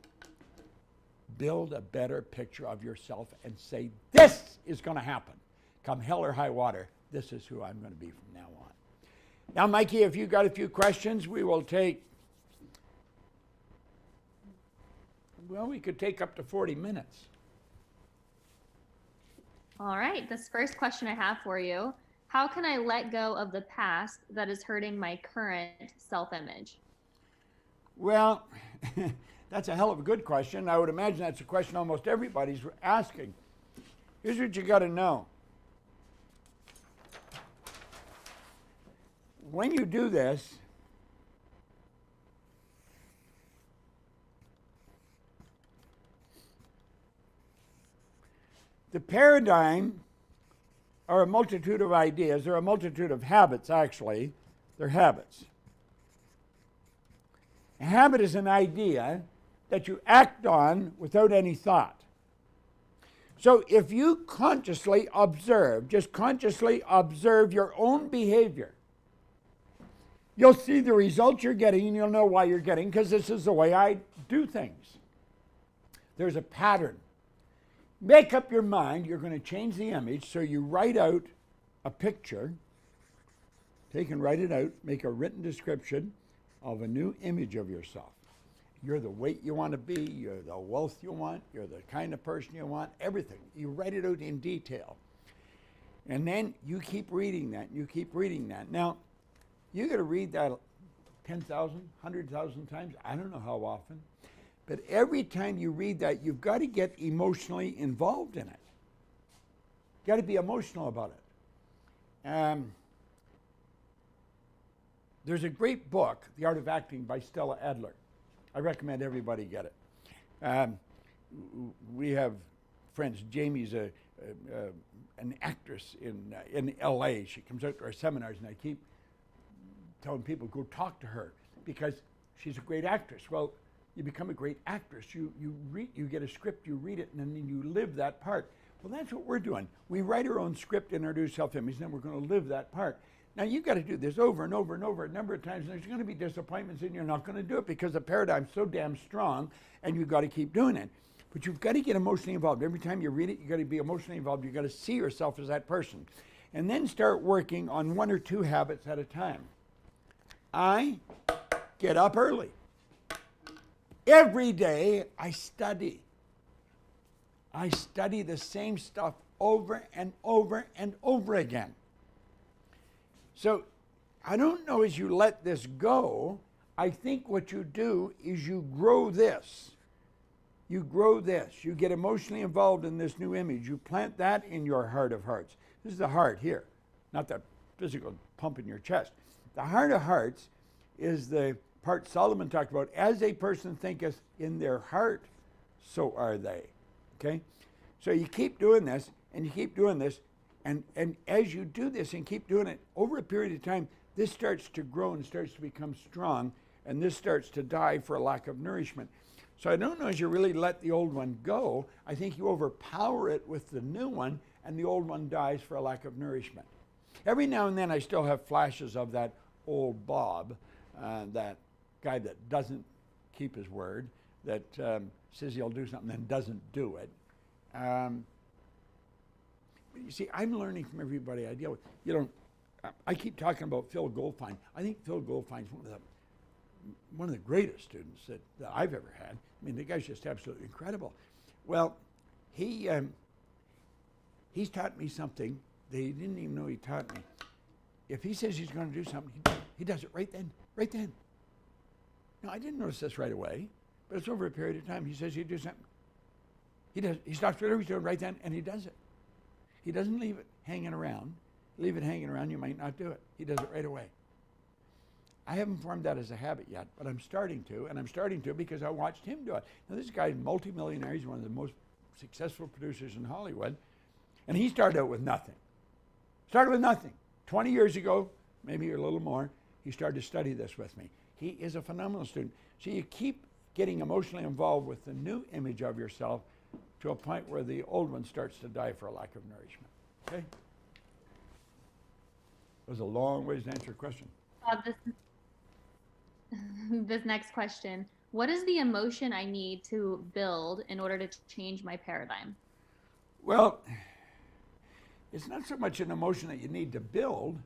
Build a better picture of yourself and say, this is going to happen. Come hell or high water, this is who I'm going to be from now on. Now, Mikey, if you've got a few questions, we will take, well, we could take up to 40 minutes. All right, this first question I have for you, how can I let go of the past that is hurting my current self-image? Well, that's a hell of a good question. I would imagine that's a question almost everybody's asking. Here's what you got to know. When you do this, the paradigm are a multitude of ideas. They're a multitude of habits, actually. They're habits. A habit is an idea that you act on without any thought. So if you consciously observe, just consciously observe your own behavior, you'll see the results you're getting and you'll know why you're getting, because this is the way I do things. There's a pattern. Make up your mind, you're going to change the image, so you write out a picture, take and write it out, make a written description of a new image of yourself. You're the weight you want to be, you're the wealth you want, you're the kind of person you want, everything. You write it out in detail. And then you keep reading that, you keep reading that. Now, you got to read that 10,000, 100,000 times, I don't know how often. But every time you read that, you've got to get emotionally involved in it. You've got to be emotional about it. There's a great book, The Art of Acting by Stella Adler. I recommend everybody get it. We have friends. Jamie's an actress in L.A. She comes out to our seminars, and I keep telling people, go talk to her, because she's a great actress. Well, you become a great actress. You get a script, you read it, and then you live that part. Well, that's what we're doing. We write our own script in our new self-image, and then we're going to live that part. Now, you've got to do this over and over and over a number of times, and there's going to be disappointments, and you're not going to do it because the paradigm's so damn strong, and you've got to keep doing it. But you've got to get emotionally involved. Every time you read it, you've got to be emotionally involved. You've got to see yourself as that person. And then start working on 1 or 2 habits at a time. I get up early. Every day I study. I study the same stuff over and over and over again. So I don't know, as you let this go, I think what you do is you grow this. You grow this. You get emotionally involved in this new image. You plant that in your heart of hearts. This is the heart here, not the physical pump in your chest. The heart of hearts is the part Solomon talked about. As a person thinketh in their heart, so are they. Okay? So you keep doing this, and you keep doing this, and as you do this and keep doing it, over a period of time, this starts to grow and starts to become strong, and this starts to die for a lack of nourishment. So I don't know, as you really let the old one go, I think you overpower it with the new one, and the old one dies for a lack of nourishment. Every now and then I still have flashes of that old Bob, that guy that doesn't keep his word, that says he'll do something and doesn't do it. You see, I'm learning from everybody I deal with. You know, I keep talking about Phil Goldfein. I think Phil Goldfein's one of the greatest students that I've ever had. I mean, the guy's just absolutely incredible. Well, he's taught me something that he didn't even know he taught me. If he says he's going to do something, he does it right then, right then. Now, I didn't notice this right away, but it's over a period of time. He says he'd do something. He stops whatever he's doing right then, and he does it. He doesn't leave it hanging around. Leave it hanging around, you might not do it. He does it right away. I haven't formed that as a habit yet, but I'm starting to, and I'm starting to because I watched him do it. Now, this guy's multimillionaire. He's one of the most successful producers in Hollywood, and he started out with nothing. Started with nothing. 20 years ago, maybe a little more, he started to study this with me. He is a phenomenal student. So you keep getting emotionally involved with the new image of yourself to a point where the old one starts to die for a lack of nourishment. Okay? That was a long ways to answer your question. This next question. What is the emotion I need to build in order to change my paradigm? Well, it's not so much an emotion that you need to build,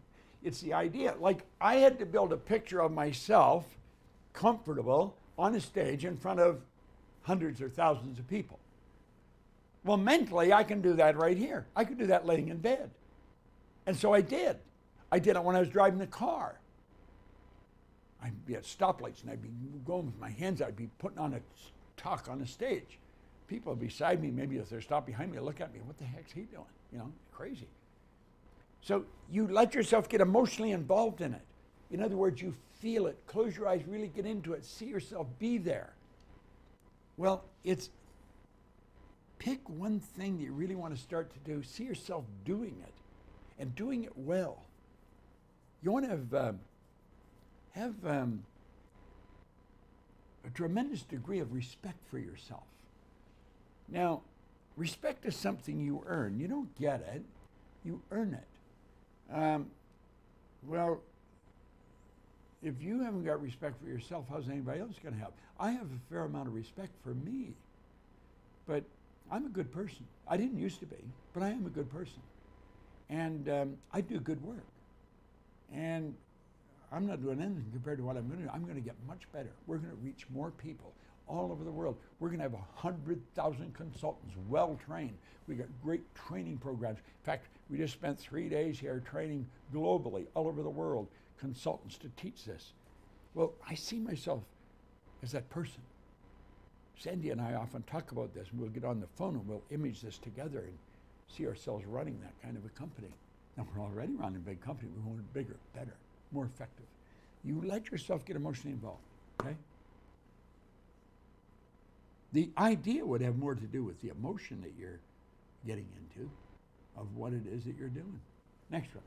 it's the idea. Like, I had to build a picture of myself comfortable on a stage in front of hundreds or thousands of people. Well, mentally, I can do that right here. I could do that laying in bed. And so I did. I did it when I was driving the car. I'd be at stoplights and I'd be going with my hands, I'd be putting on a talk on a stage. People beside me, maybe if they're stopped behind me, look at me, what the heck's he doing? You know, crazy. So you let yourself get emotionally involved in it. In other words, you feel it, close your eyes, really get into it, see yourself be there. Well, it's pick one thing that you really want to start to do, see yourself doing it, and doing it well. You want to have a tremendous degree of respect for yourself. Now, respect is something you earn. You don't get it, you earn it. Well, if you haven't got respect for yourself, how's anybody else going to have? I have a fair amount of respect for me, but I'm a good person. I didn't used to be, but I am a good person. And I do good work. And I'm not doing anything compared to what I'm going to do. I'm going to get much better. We're going to reach more people all over the world. We're going to have 100,000 consultants, well-trained. We got great training programs. In fact, we just spent 3 days here training globally, all over the world, consultants to teach this. Well, I see myself as that person. Sandy and I often talk about this, and we'll get on the phone and we'll image this together and see ourselves running that kind of a company. Now, we're already running a big company. We want it bigger, better, more effective. You let yourself get emotionally involved, okay? The idea would have more to do with the emotion that you're getting into of what it is that you're doing. Next one.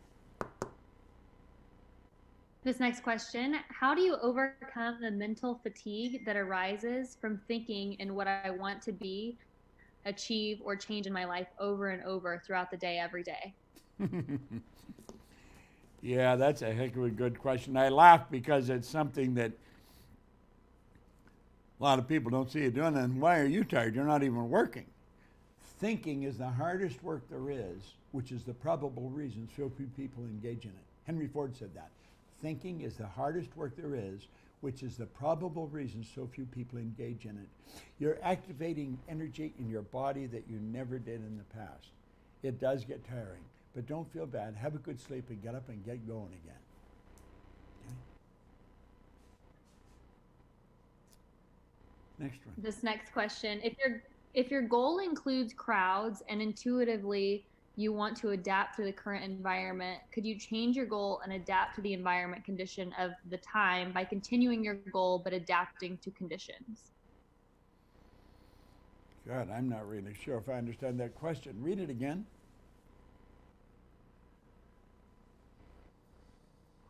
This next question, how do you overcome the mental fatigue that arises from thinking in what I want to be, achieve, or change in my life over and over throughout the day, every day? Yeah, that's a heck of a good question. I laugh because it's something that a lot of people don't see you doing. And why are you tired? You're not even working. Thinking is the hardest work there is, which is the probable reason so few people engage in it. Henry Ford said that. Thinking is the hardest work there is, which is the probable reason so few people engage in it. You're activating energy in your body that you never did in the past. It does get tiring, but don't feel bad. Have a good sleep and get up and get going again. Okay? Next one. This next question, if your goal includes crowds and intuitively you want to adapt to the current environment, could you change your goal and adapt to the environment condition of the time by continuing your goal but adapting to conditions? God, I'm not really sure if I understand that question. Read it again.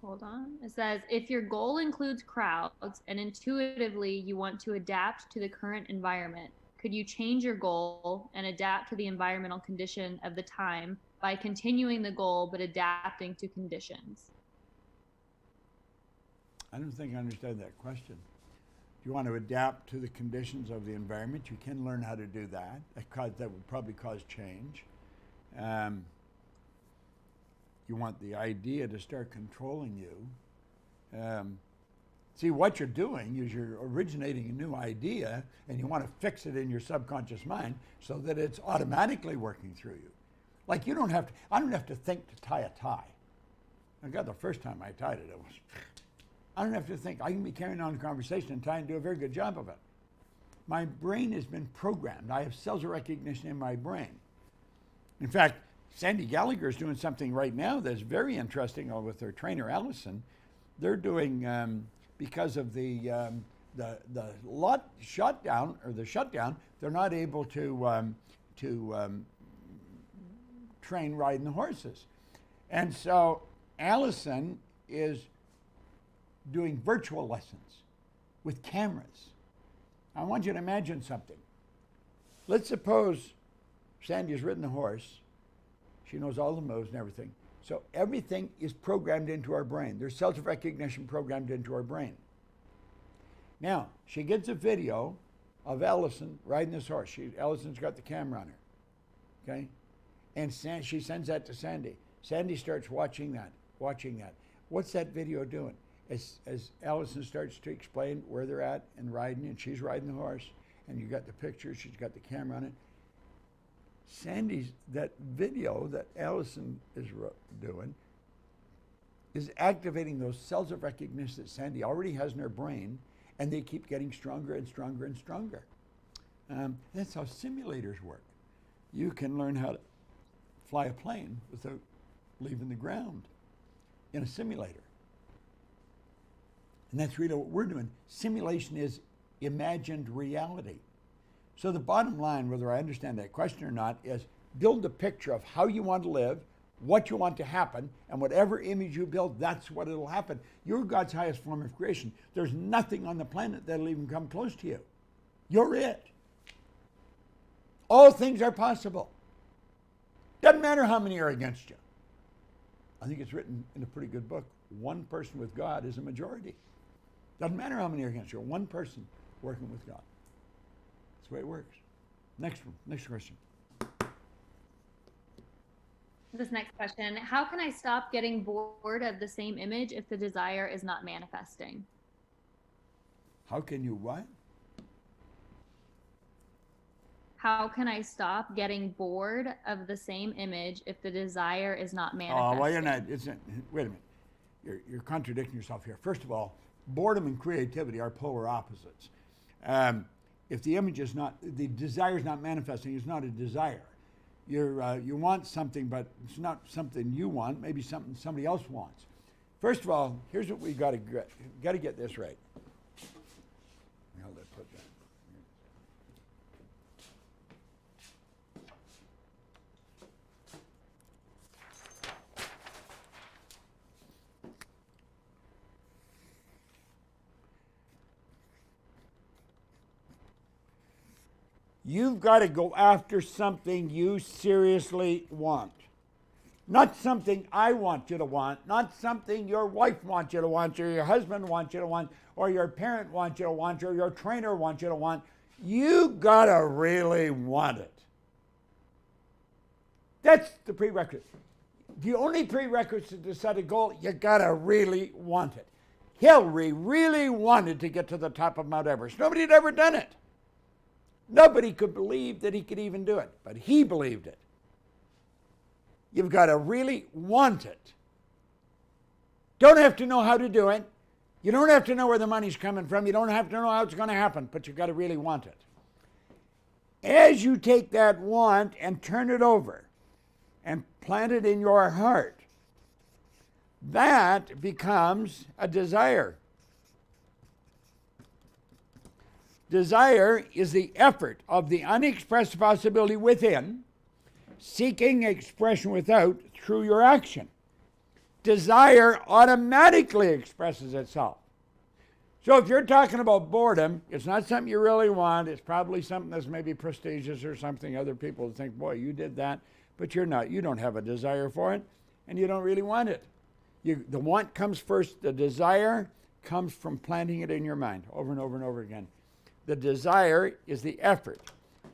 Hold on. It says, if your goal includes crowds and intuitively you want to adapt to the current environment, could you change your goal and adapt to the environmental condition of the time by continuing the goal but adapting to conditions? I don't think I understand that question. Do you want to adapt to the conditions of the environment? You can learn how to do that. That would probably cause change. You want the idea to start controlling you. See, what you're doing is you're originating a new idea and you want to fix it in your subconscious mind so that it's automatically working through you. Like I don't have to think to tie a tie. I got the first time I tied it, I don't have to think. I can be carrying on a conversation and tie and do a very good job of it. My brain has been programmed. I have cells of recognition in my brain. In fact, Sandy Gallagher is doing something right now that's very interesting with their trainer, Allison. They're doing, because of the shutdown, they're not able to train riding the horses. And so Allison is doing virtual lessons with cameras. I want you to imagine something. Let's suppose Sandy has ridden the horse. She knows all the moves and everything. So everything is programmed into our brain. There's cells of recognition programmed into our brain. Now, she gets a video of Allison riding this horse. Allison's got the camera on her, okay? And she sends that to Sandy. Sandy starts watching that. What's that video doing? As Allison starts to explain where they're at and riding, and she's riding the horse, and you got the picture, she's got the camera on it. That video that Allison is doing is activating those cells of recognition that Sandy already has in her brain, and they keep getting stronger and stronger and stronger. That's how simulators work. You can learn how to fly a plane without leaving the ground in a simulator. And that's really what we're doing. Simulation is imagined reality. So the bottom line, whether I understand that question or not, is build a picture of how you want to live, what you want to happen, and whatever image you build, that's what it'll happen. You're God's highest form of creation. There's nothing on the planet that'll even come close to you. You're it. All things are possible. Doesn't matter how many are against you. I think it's written in a pretty good book. One person with God is a majority. Doesn't matter how many are against you. One person working with God. That's the way it works. Next one. Next question. This next question, how can I stop getting bored of the same image if the desire is not manifesting? How can you what? How can I stop getting bored of the same image if the desire is not manifesting? Oh, well, you're not, wait a minute. You're contradicting yourself here. First of all, boredom and creativity are polar opposites. If the image is not, the desire is not manifesting, it's not a desire. You want something, but it's not something you want, maybe something somebody else wants. First of all, here's what we got to get this right. I'll put that. You've got to go after something you seriously want. Not something I want you to want, not something your wife wants you to want, or your husband wants you to want, or your parent wants you to want, or your trainer wants you to want. You got to really want it. That's the prerequisite. The only prerequisite to set a goal, you got to really want it. Hillary really wanted to get to the top of Mount Everest. Nobody had ever done it. Nobody could believe that he could even do it, but he believed it. You've got to really want it. Don't have to know how to do it. You don't have to know where the money's coming from. You don't have to know how it's going to happen, but you've got to really want it. As you take that want and turn it over and plant it in your heart, that becomes a desire. Desire is the effort of the unexpressed possibility within, seeking expression without through your action. Desire automatically expresses itself. So if you're talking about boredom, it's not something you really want. It's probably something that's maybe prestigious or something other people think, boy, you did that, but you're not. You don't have a desire for it, and you don't really want it. The want comes first. The desire comes from planting it in your mind over and over and over again. The desire is the effort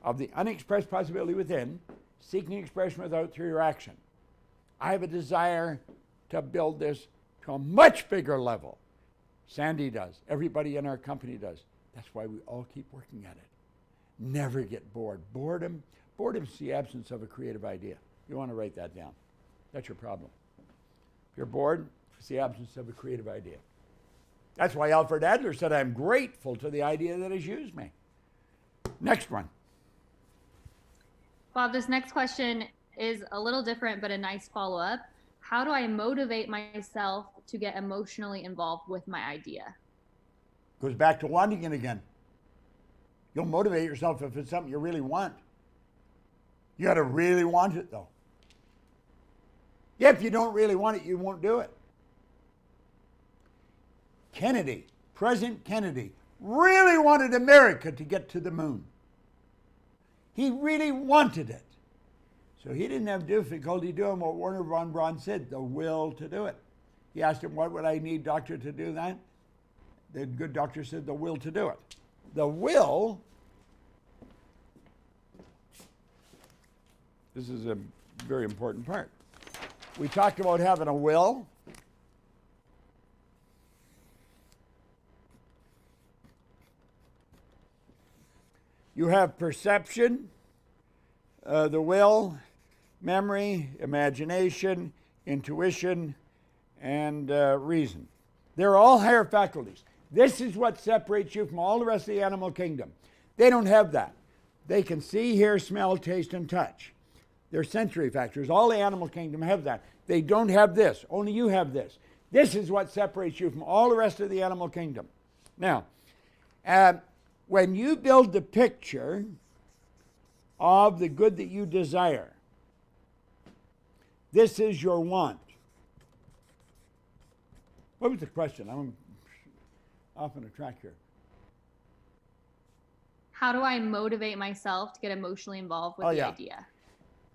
of the unexpressed possibility within, seeking expression without through your action. I have a desire to build this to a much bigger level. Sandy does. Everybody in our company does. That's why we all keep working at it. Never get bored. Boredom is the absence of a creative idea. You want to write that down. That's your problem. If you're bored, it's the absence of a creative idea. That's why Alfred Adler said, I'm grateful to the idea that has used me. Next one. Bob, this next question is a little different, but a nice follow-up. How do I motivate myself to get emotionally involved with my idea? Goes back to wanting it again. You'll motivate yourself if it's something you really want. You got to really want it, though. If you don't really want it, you won't do it. President Kennedy, really wanted America to get to the moon. He really wanted it. So he didn't have difficulty doing what Werner von Braun said, the will to do it. He asked him, what would I need, doctor, to do that? The good doctor said, the will to do it. The will, this is a very important part. We talked about having a will. You have perception, the will, memory, imagination, intuition, and reason. They're all higher faculties. This is what separates you from all the rest of the animal kingdom. They don't have that. They can see, hear, smell, taste, and touch. They're sensory factors. All the animal kingdom have that. They don't have this. Only you have this. This is what separates you from all the rest of the animal kingdom. Now, when you build the picture of the good that you desire, This is your want. What was the question? I'm off on a track here. How do I motivate myself to get emotionally involved with the idea?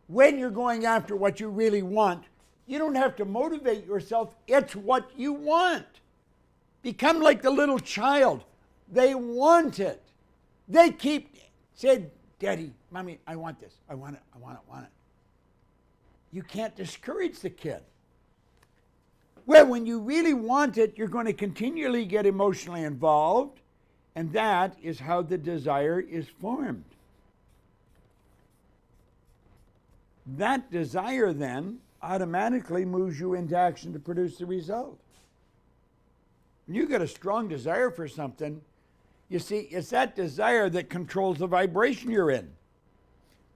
When you're going after what you really want, you don't have to motivate yourself. It's what you want. Become like the little child. They want it. They keep saying, Daddy, Mommy, I want this. I want it. I want it. I want it. You can't discourage the kid. Well, when you really want it, you're going to continually get emotionally involved, and that is how the desire is formed. That desire then automatically moves you into action to produce the result. When you get a strong desire for something, you see, it's that desire that controls the vibration you're in.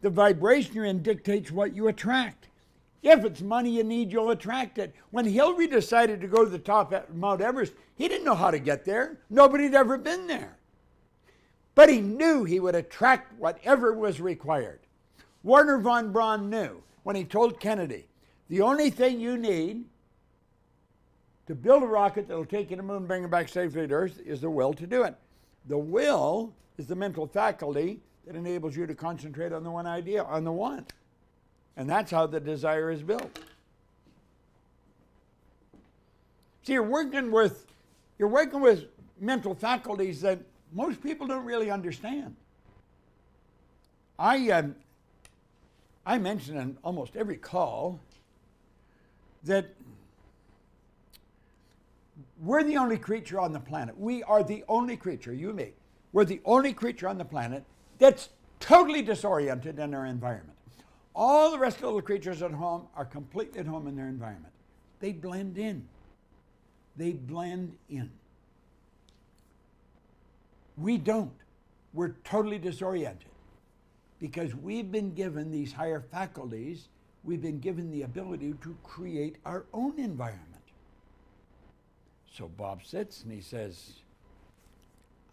The vibration you're in dictates what you attract. If it's money you need, you'll attract it. When Hillary decided to go to the top at Mount Everest, he didn't know how to get there. Nobody had ever been there. But he knew he would attract whatever was required. Wernher von Braun knew when he told Kennedy, the only thing you need to build a rocket that will take you to the moon and bring it back safely to Earth is the will to do it. The will is the mental faculty that enables you to concentrate on the one idea, on the one. And that's how the desire is built. See, you're working with mental faculties that most people don't really understand. I mention in almost every call that we're the only creature on the planet. We are the only creature, you and me. We're the only creature on the planet that's totally disoriented in our environment. All the rest of the little creatures at home are completely at home in their environment. They blend in. They blend in. We don't. We're totally disoriented because we've been given these higher faculties. We've been given the ability to create our own environment. So Bob sits and he says,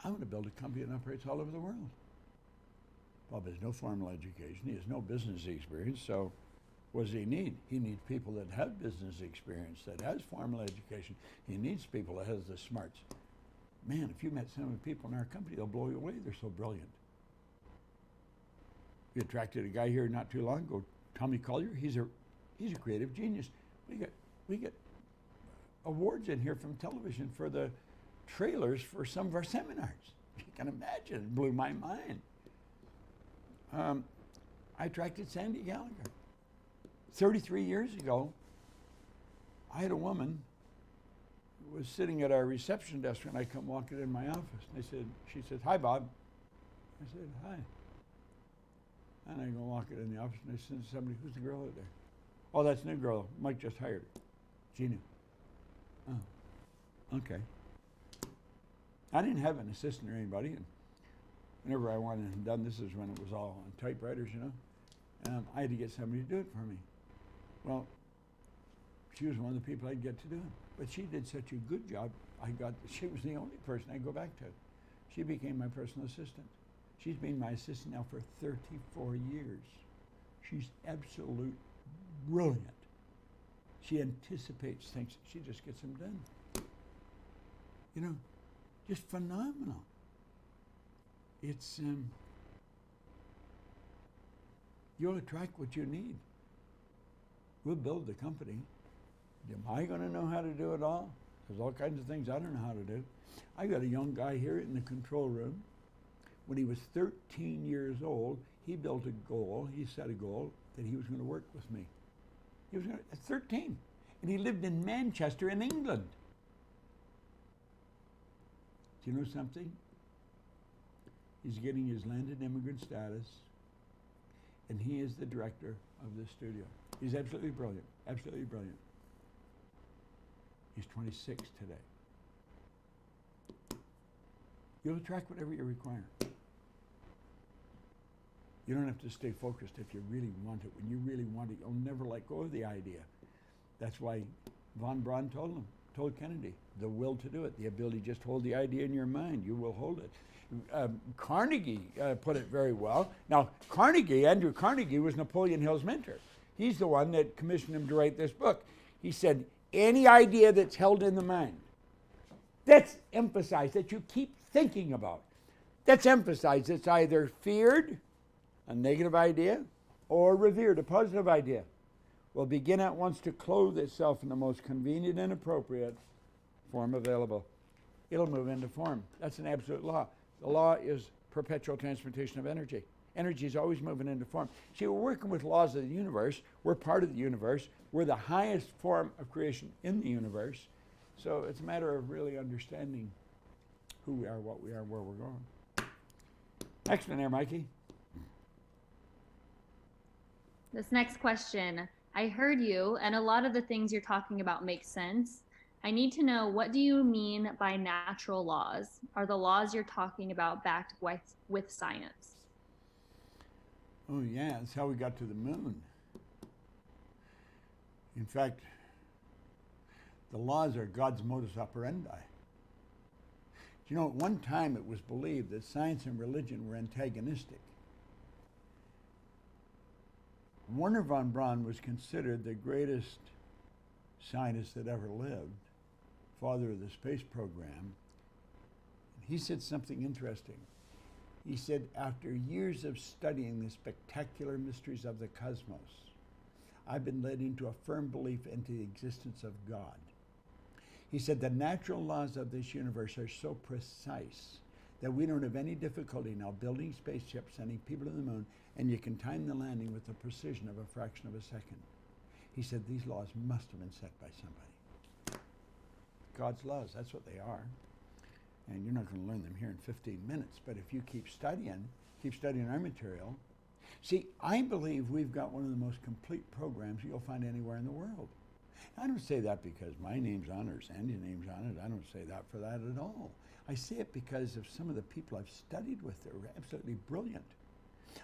I want to build a company that operates all over the world. Bob has no formal education. He has no business experience. So what does he need? He needs people that have business experience, that has formal education. He needs people that has the smarts. Man, if you met some of the people in our company, they'll blow you away. They're so brilliant. We attracted a guy here not too long ago, Tommy Collier. He's a creative genius. We get awards in here from television for the trailers for some of our seminars. You can imagine, it blew my mind. I attracted Sandy Gallagher. 33 years ago, I had a woman who was sitting at our reception desk when I come walking in my office. And she said, hi, Bob. I said, hi. And I go walking in the office and I said to somebody, who's the girl out there? Oh, that's a new girl. Mike just hired her. Gina. Oh, okay. I didn't have an assistant or anybody. And whenever I wanted it done, this is when it was all on typewriters, you know. I had to get somebody to do it for me. Well, she was one of the people I'd get to do it. But she did such a good job, she was the only person I go back to. She became my personal assistant. She's been my assistant now for 34 years. She's absolute brilliant. She anticipates things. She just gets them done. You know, just phenomenal. It's, you'll attract what you need. We'll build the company. Am I going to know how to do it all? There's all kinds of things I don't know how to do. I got a young guy here in the control room. When he was 13 years old, he built a goal. He set a goal that he was going to work with me. He was at 13, and he lived in Manchester in England. Do you know something? He's getting his landed immigrant status, and he is the director of this studio. He's absolutely brilliant, absolutely brilliant. He's 26 today. You'll attract whatever you require. You don't have to stay focused if you really want it. When you really want it, you'll never let go of the idea. That's why von Braun told Kennedy, the will to do it, the ability to just hold the idea in your mind. You will hold it. Carnegie put it very well. Now, Andrew Carnegie was Napoleon Hill's mentor. He's the one that commissioned him to write this book. He said, any idea that's held in the mind, that's emphasized, that you keep thinking about, that's emphasized. It's either feared, a negative idea, or revered, a positive idea, will begin at once to clothe itself in the most convenient and appropriate form available. It'll move into form. That's an absolute law. The law is perpetual transmutation of energy. Energy is always moving into form. See, we're working with laws of the universe. We're part of the universe. We're the highest form of creation in the universe. So it's a matter of really understanding who we are, what we are, where we're going. Next one there, Mikey. This next question, I heard you, and a lot of the things you're talking about make sense. I need to know, what do you mean by natural laws? Are the laws you're talking about backed with science? Oh, yeah, that's how we got to the moon. In fact, the laws are God's modus operandi. You know, at one time it was believed that science and religion were antagonistic. Wernher von Braun was considered the greatest scientist that ever lived, father of the space program. He said something interesting. He said, after years of studying the spectacular mysteries of the cosmos, I've been led into a firm belief into the existence of God. He said, the natural laws of this universe are so precise that we don't have any difficulty now building spaceships, sending people to the moon, and you can time the landing with the precision of a fraction of a second. He said, these laws must have been set by somebody. God's laws, that's what they are. And you're not going to learn them here in 15 minutes, but if you keep studying our material. See, I believe we've got one of the most complete programs you'll find anywhere in the world. I don't say that because my name's on it or Sandy's name's on it. I don't say that for that at all. I say it because of some of the people I've studied with. They're absolutely brilliant.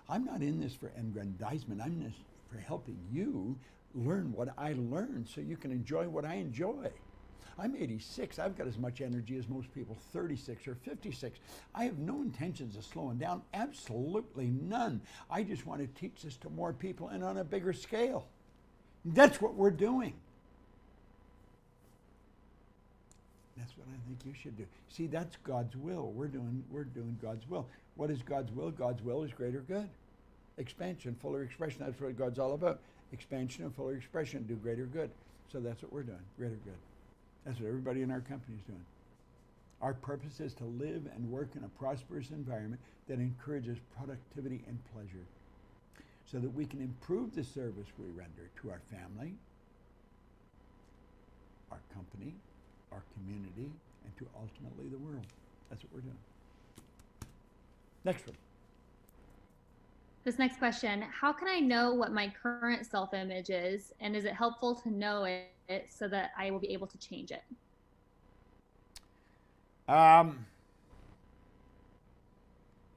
I'm not in this for aggrandizement. I'm in this for helping you learn what I learned so you can enjoy what I enjoy. I'm 86. I've got as much energy as most people, 36 or 56. I have no intentions of slowing down, absolutely none. I just want to teach this to more people and on a bigger scale. That's what we're doing. That's what I think you should do. See, that's God's will. We're doing God's will. What is God's will? God's will is greater good. Expansion, fuller expression. That's what God's all about. Expansion and fuller expression, do greater good. So that's what we're doing, greater good. That's what everybody in our company is doing. Our purpose is to live and work in a prosperous environment that encourages productivity and pleasure so that we can improve the service we render to our family, our company, our community, and to ultimately the world. That's what we're doing. Next one. This next question, how can I know what my current self-image is, and is it helpful to know it so that I will be able to change it?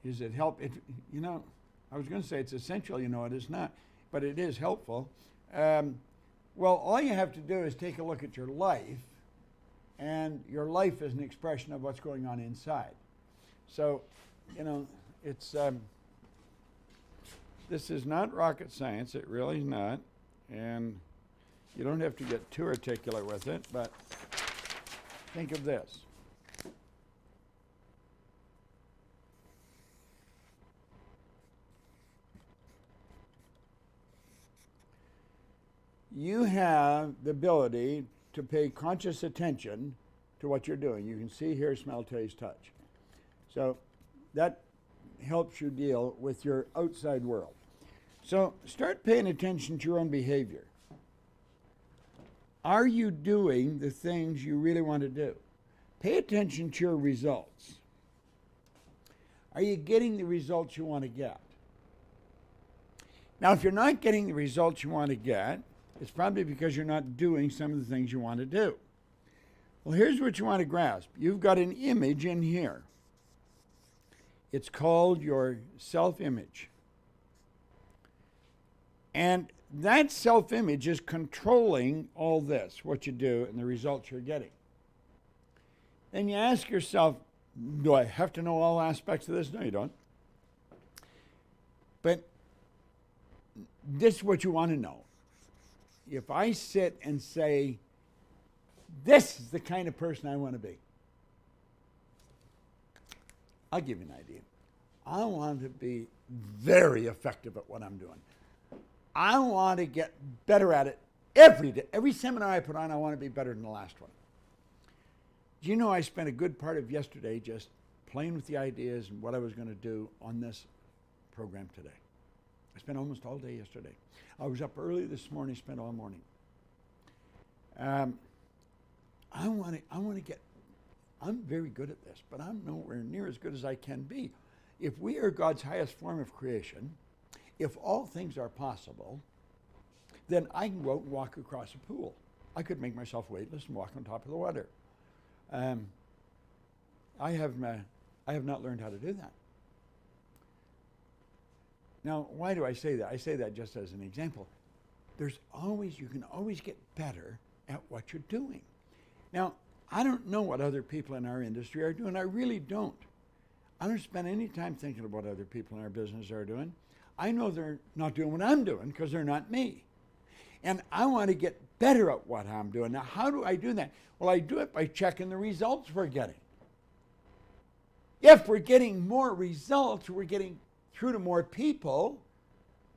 Is it help? You know, I was going to say it's essential, you know, it is not, but it is helpful. Well, all you have to do is take a look at your life, and your life is an expression of what's going on inside. So, you know, it's this is not rocket science. It really is not, and you don't have to get too articulate with it, but think of this. You have the ability to pay conscious attention to what you're doing. You can see, hear, smell, taste, touch. So that helps you deal with your outside world. So start paying attention to your own behavior. Are you doing the things you really want to do? Pay attention to your results. Are you getting the results you want to get? Now, if you're not getting the results you want to get, it's probably because you're not doing some of the things you want to do. Well, here's what you want to grasp. You've got an image in here. It's called your self-image. And that self-image is controlling all this, what you do and the results you're getting. Then you ask yourself, do I have to know all aspects of this? No, you don't. But this is what you want to know. if I sit and say, this is the kind of person I want to be, I'll give you an idea. I want to be very effective at what I'm doing. I want to get better at it every day. Every seminar I put on, I want to be better than the last one. Do you know I spent a good part of yesterday just playing with the ideas and what I was going to do on this program today? I spent almost all day yesterday. I was up early this morning, spent all morning. I want to get, I'm very good at this, but I'm nowhere near as good as I can be. If we are God's highest form of creation, if all things are possible, then I can go out and walk across a pool. I could make myself weightless and walk on top of the water. I have not learned how to do that. Now, why do I say that? I say that just as an example. You can always get better at what you're doing. Now, I don't know what other people in our industry are doing. I really don't. I don't spend any time thinking about what other people in our business are doing. I know they're not doing what I'm doing because they're not me. And I want to get better at what I'm doing. Now, how do I do that? Well, I do it by checking the results we're getting. If we're getting more results, we're getting through to more people,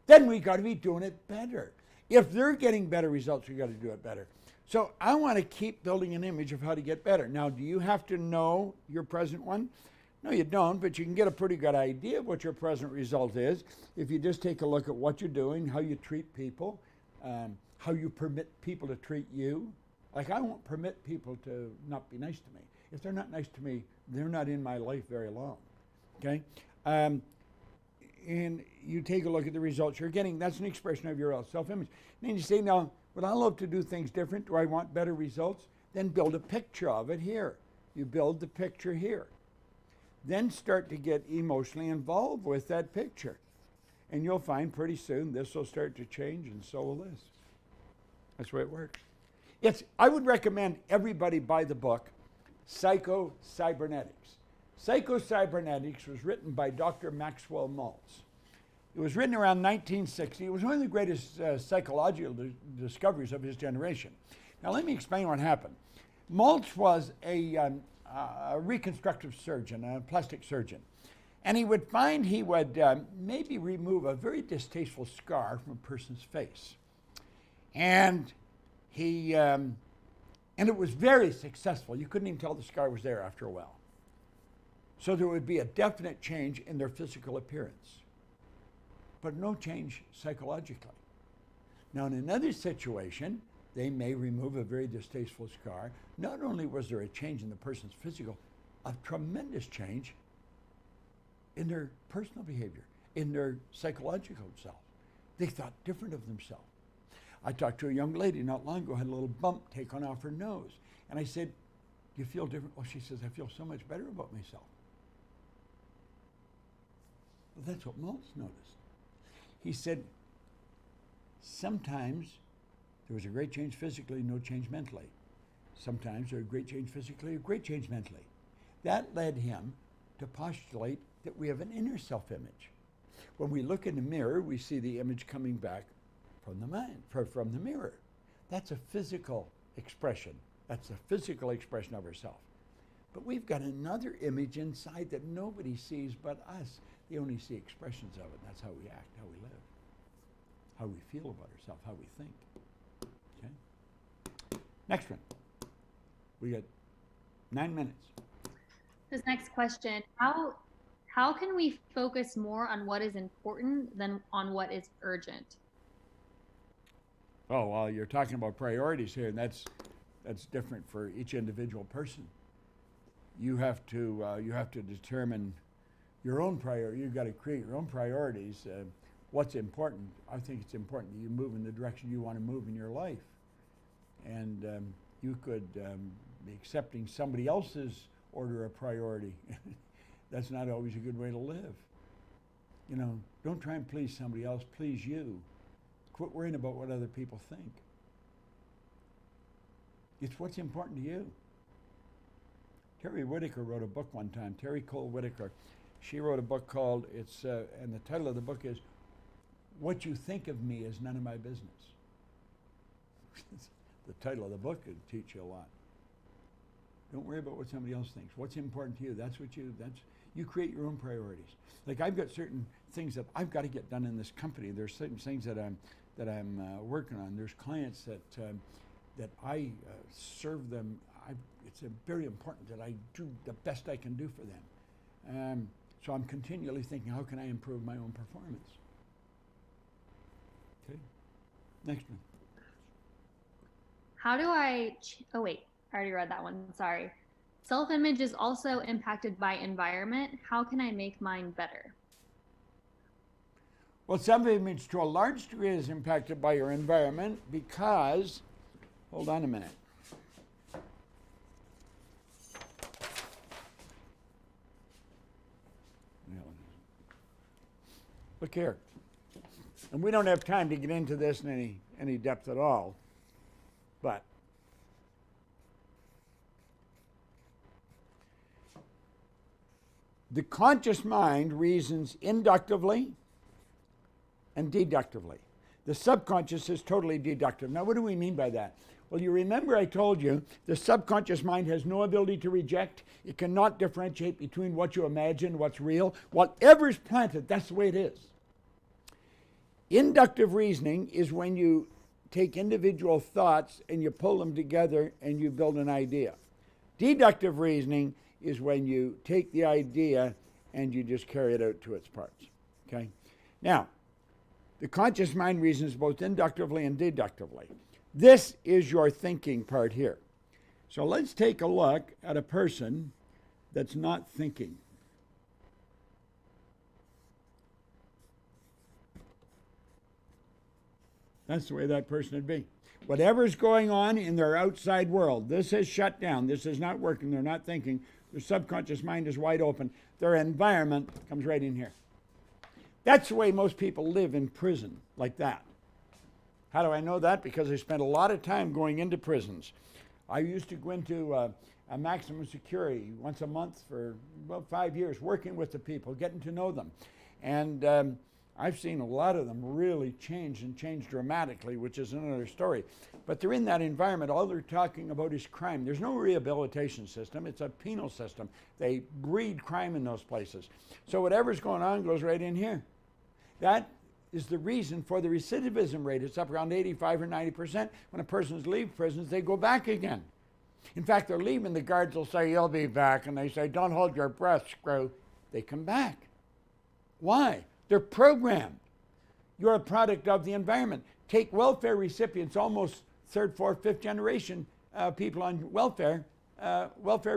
then we got to be doing it better. If they're getting better results, we got to do it better. So I want to keep building an image of how to get better. Now, do you have to know your present one? No, you don't, but you can get a pretty good idea of what your present result is if you just take a look at what you're doing, how you treat people, how you permit people to treat you. Like, I won't permit people to not be nice to me. If they're not nice to me, they're not in my life very long, okay? And you take a look at the results you're getting. That's an expression of your self-image. And then you say, now, would I love to do things different? Do I want better results? Then build a picture of it here. You build the picture here. Then start to get emotionally involved with that picture. And you'll find pretty soon this will start to change, and so will this. That's the way it works. I would recommend everybody buy the book, Cybernetics. Cybernetics was written by Dr. Maxwell Maltz. It was written around 1960. It was one of the greatest psychological discoveries of his generation. Now, let me explain what happened. Maltz was a reconstructive surgeon, a plastic surgeon. And he would find he would maybe remove a very distasteful scar from a person's face. And and it was very successful. You couldn't even tell the scar was there after a while. So there would be a definite change in their physical appearance, but no change psychologically. Now, in another situation, they may remove a very distasteful scar. Not only was there a change in the person's physical, a tremendous change in their personal behavior, in their psychological self. They thought different of themselves. I talked to a young lady not long ago, had a little bump taken off her nose. And I said, do you feel different? Oh, she says, I feel so much better about myself. Well, that's what Maltz noticed. He said, sometimes there was a great change physically, no change mentally. Sometimes there was a great change physically, a great change mentally. That led him to postulate that we have an inner self-image. When we look in the mirror, we see the image coming back from the mind, from the mirror. That's a physical expression. That's a physical expression of ourselves. But we've got another image inside that nobody sees but us. They only see expressions of it. That's how we act, how we live, how we feel about ourselves, how we think. Okay? Next one. We got 9 minutes. This next question, how can we focus more on what is important than on what is urgent? Oh, well, you're talking about priorities here, and that's different for each individual person. You have to determine your own priority. You've got to create your own priorities. What's important? I think it's important that you move in the direction you want to move in your life. And you could be accepting somebody else's order of priority. That's not always a good way to live. You know, don't try and please somebody else, please you. Quit worrying about what other people think. It's what's important to you. Terry Whitaker wrote a book one time, Terry Cole Whitaker. She wrote a book called, and the title of the book is, What You Think of Me Is None of My Business. The title of the book would teach you a lot. Don't worry about what somebody else thinks. What's important to you? You create your own priorities. Like I've got certain things that I've got to get done in this company. There's certain things that I'm working on. There's clients that I serve them. It's very important that I do the best I can do for them. So I'm continually thinking, how can I improve my own performance? Okay, next one. How do oh wait, I already read that one, sorry. Self-image is also impacted by environment. How can I make mine better? Well, self-image to a large degree is impacted by your environment because, hold on a minute. Look here. And we don't have time to get into this in any depth at all, but the conscious mind reasons inductively and deductively. The subconscious is totally deductive. Now, what do we mean by that? Well, you remember I told you the subconscious mind has no ability to reject. It cannot differentiate between what you imagine and what's real. Whatever's planted, that's the way it is. Inductive reasoning is when you take individual thoughts and you pull them together and you build an idea. Deductive reasoning is when you take the idea and you just carry it out to its parts. Okay? Now, the conscious mind reasons both inductively and deductively. This is your thinking part here. So let's take a look at a person that's not thinking. That's the way that person would be. Whatever's going on in their outside world, this is shut down. This is not working. They're not thinking. Their subconscious mind is wide open. Their environment comes right in here. That's the way most people live in prison, like that. How do I know that? Because I spent a lot of time going into prisons. I used to go into a maximum security once a month for about 5 years, working with the people, getting to know them. And I've seen a lot of them really change and change dramatically, which is another story. But they're in that environment. All they're talking about is crime. There's no rehabilitation system. It's a penal system. They breed crime in those places. So whatever's going on goes right in here. That is the reason for the recidivism rate. It's up around 85 or 90%. When a person's leave prisons, they go back again. In fact, they're leaving. The guards will say, "You'll be back." And they say, "Don't hold your breath, screw." They come back. Why? They're programmed. You're a product of the environment. Take welfare recipients, almost third, fourth, fifth generation people on welfare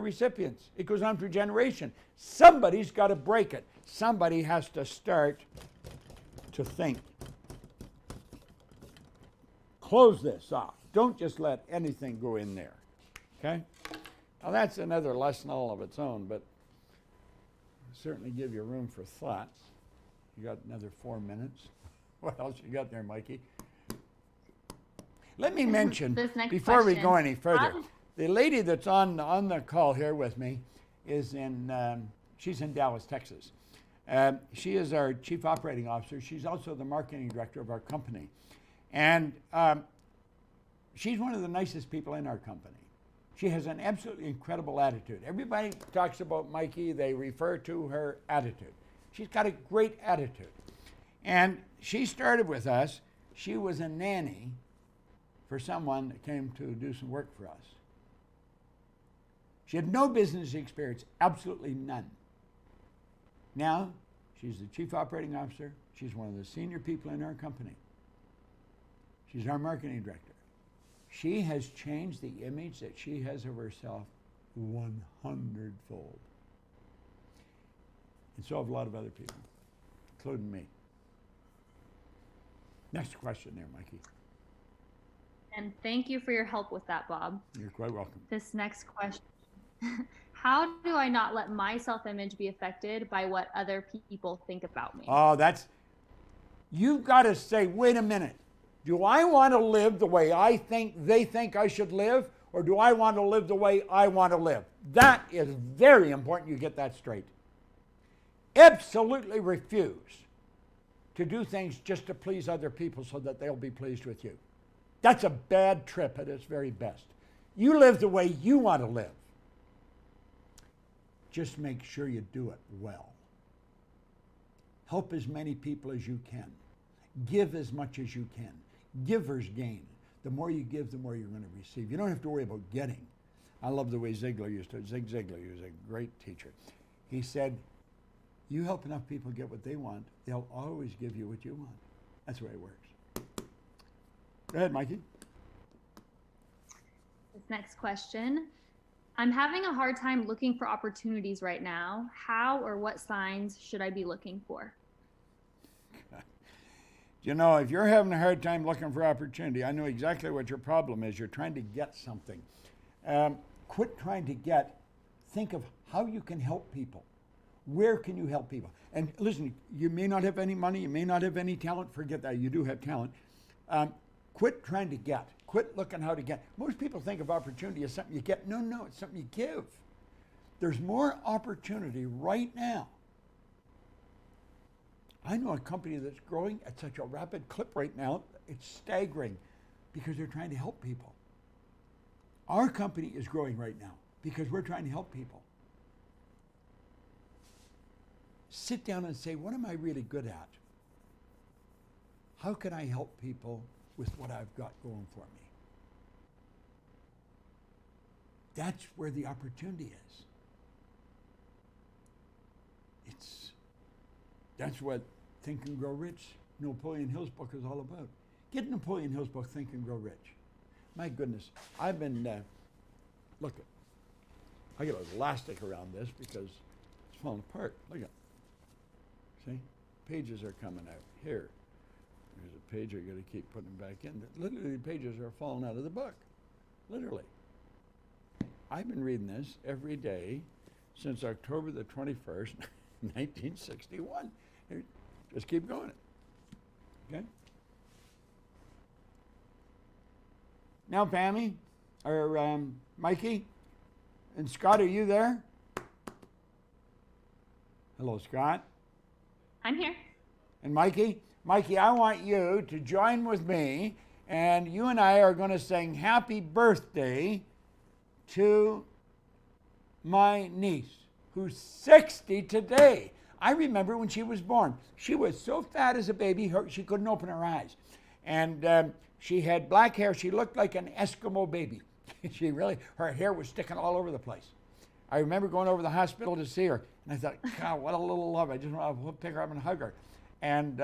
recipients. It goes on for generation. Somebody's got to break it. Somebody has to start to think. Close this off. Don't just let anything go in there. Okay? Now that's another lesson all of its own, but certainly give you room for thoughts. You got another 4 minutes. What else you got there, Mikey? Let me mention, before we go any further, the lady that's on the call here with me is she's in Dallas, Texas. She is our Chief Operating Officer. She's also the Marketing Director of our company. And she's one of the nicest people in our company. She has an absolutely incredible attitude. Everybody talks about Mikey, they refer to her attitude. She's got a great attitude. And she started with us. She was a nanny for someone that came to do some work for us. She had no business experience, absolutely none. Now, she's the Chief Operating Officer. She's one of the senior people in our company. She's our Marketing Director. She has changed the image that she has of herself 100-fold. And so have a lot of other people, including me. Next question there, Mikey. And thank you for your help with that, Bob. You're quite welcome. This next question. How do I not let my self-image be affected by what other people think about me? Oh, you've got to say, wait a minute. Do I want to live the way I think they think I should live, or do I want to live the way I want to live? That is very important you get that straight. Absolutely refuse to do things just to please other people so that they'll be pleased with you. That's a bad trip at its very best. You live the way you want to live. Just make sure you do it well. Help as many people as you can. Give as much as you can. Givers gain. The more you give, the more you're going to receive. You don't have to worry about getting. I love the way Zig Ziglar, he was a great teacher. He said, you help enough people get what they want, they'll always give you what you want. That's the way it works. Go ahead, Mikey. This next question. I'm having a hard time looking for opportunities right now. How or what signs should I be looking for? You know, if you're having a hard time looking for opportunity, I know exactly what your problem is. You're trying to get something. Quit trying to get. Think of how you can help people. Where can you help people? And listen, you may not have any money, you may not have any talent. Forget that, you do have talent. Quit trying to get. Quit looking how to get. Most people think of opportunity as something you get. No, it's something you give. There's more opportunity right now. I know a company that's growing at such a rapid clip right now, it's staggering because they're trying to help people. Our company is growing right now because we're trying to help people. Sit down and say, what am I really good at? How can I help people with what I've got going for me? That's where the opportunity is. That's what Think and Grow Rich, Napoleon Hill's book is all about. Get Napoleon Hill's book, Think and Grow Rich. My goodness, I've been, look, I got elastic around this because it's falling apart. Look at, see? Pages are coming out here. There's a page I got to keep putting back in. Literally, the pages are falling out of the book. Literally. I've been reading this every day since October the 21st, 1961. Just keep going. Okay? Now, Pammy, or Mikey, and Scott, are you there? Hello, Scott. I'm here. And Mikey? Mikey, I want you to join with me, and you and I are going to sing happy birthday to my niece, who's 60 today. I remember when she was born. She was so fat as a baby, she couldn't open her eyes. And she had black hair. She looked like an Eskimo baby. Her hair was sticking all over the place. I remember going over to the hospital to see her, and I thought, God, what a little love. I just want to pick her up and hug her. And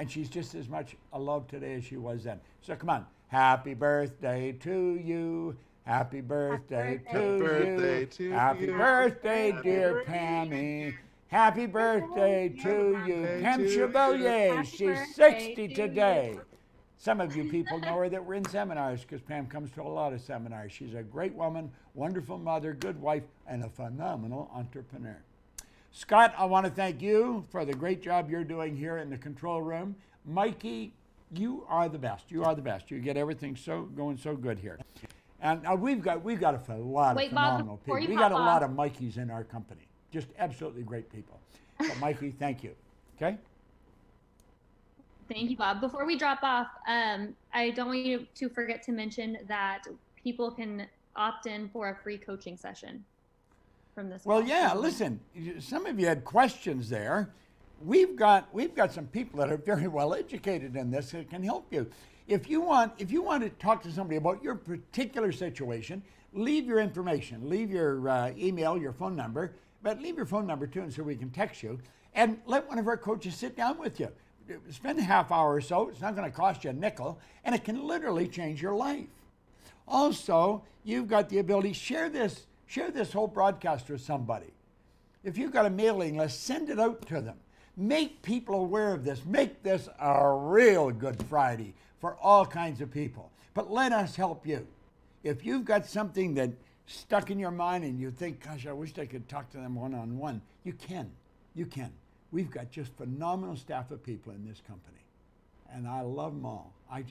she's just as much a love today as she was then. So come on. Happy birthday to you. Happy birthday to you. Happy birthday, dear Pammy. Happy birthday to you. Pam Chevalier, she's 60 today. Some of you people know her that were in seminars because Pam comes to a lot of seminars. She's a great woman, wonderful mother, good wife, and a phenomenal entrepreneur. Scott, I want to thank you for the great job you're doing here in the control room. Mikey, you are the best. You are the best. You get everything going so good here. And we've got a lot of phenomenal people. We got a lot of Mikeys in our company. Just absolutely great people. So Mikey, thank you. Okay? Thank you, Bob. Before we drop off, I don't want you to forget to mention that people can opt in for a free coaching session from this. Well, yeah, listen, some of you had questions there. We've got some people that are very well educated in this that can help you. If you want to talk to somebody about your particular situation, leave your information, leave your email, your phone number, but leave your phone number too, and so we can text you. And let one of our coaches sit down with you. Spend a half hour or so. It's not going to cost you a nickel, and it can literally change your life. Also, you've got the ability, share this whole broadcast with somebody. If you've got a mailing list, send it out to them. Make people aware of this. Make this a real Good Friday for all kinds of people. But let us help you. If you've got something that stuck in your mind and you think, gosh, I wish I could talk to them one-on-one, you can. You can. We've got just phenomenal staff of people in this company. And I love them all. I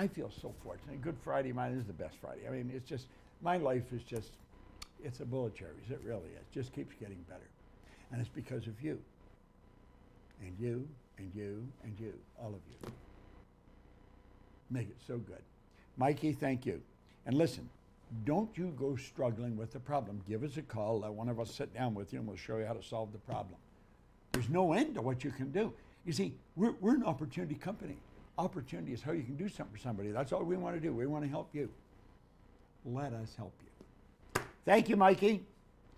feel so fortunate. Good Friday, mine is the best Friday. I mean, it's just, my life is just, it's a bowl of cherries. It really is. It just keeps getting better. And it's because of you. And you, and you, and you, all of you. Make it so good. Mikey, thank you. And listen, don't you go struggling with the problem. Give us a call. Let one of us sit down with you and we'll show you how to solve the problem. There's no end to what you can do. You see, we're an opportunity company. Opportunity is how you can do something for somebody. That's all we want to do. We want to help you. Let us help you. Thank you, Mikey.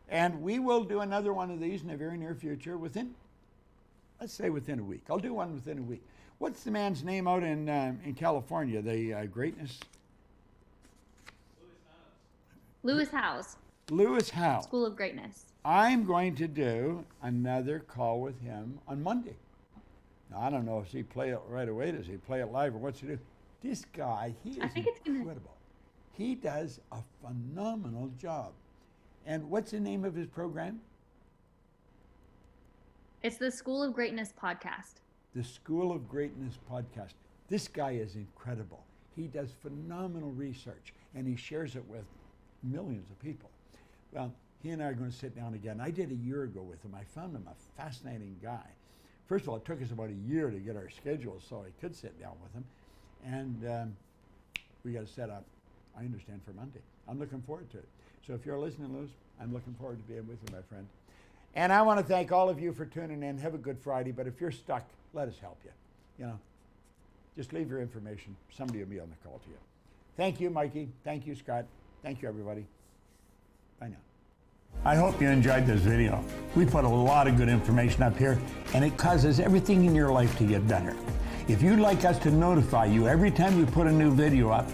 And we will do another one of these in the very near future let's say within a week. I'll do one within a week. What's the man's name out in California? The greatness? Lewis Howes. Lewis Howe. School of Greatness. I'm going to do another call with him on Monday. Now, I don't know if he play it right away. Does he play it live or what's he do? This guy, he is incredible. He does a phenomenal job. And what's the name of his program? It's the School of Greatness podcast. The School of Greatness podcast. This guy is incredible. He does phenomenal research and he shares it with millions of people. Well, he and I are going to sit down again. I did a year ago with him. I found him a fascinating guy. First of all, it took us about a year to get our schedules so I could sit down with him. And we got to set up, I understand, for Monday. I'm looking forward to it. So if you're listening, Lewis, I'm looking forward to being with you, my friend. And I want to thank all of you for tuning in. Have a good Friday. But if you're stuck, let us help you. You know, just leave your information. Somebody will be on the call to you. Thank you, Mikey. Thank you, Scott. Thank you, everybody. Bye now. I hope you enjoyed this video. We put a lot of good information up here, and it causes everything in your life to get better. If you'd like us to notify you every time we put a new video up,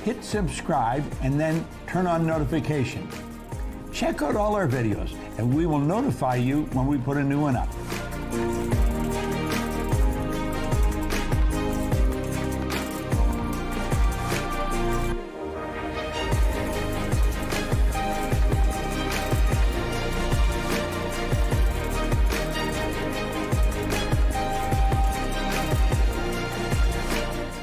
hit subscribe and then turn on notifications. Check out all our videos, and we will notify you when we put a new one up.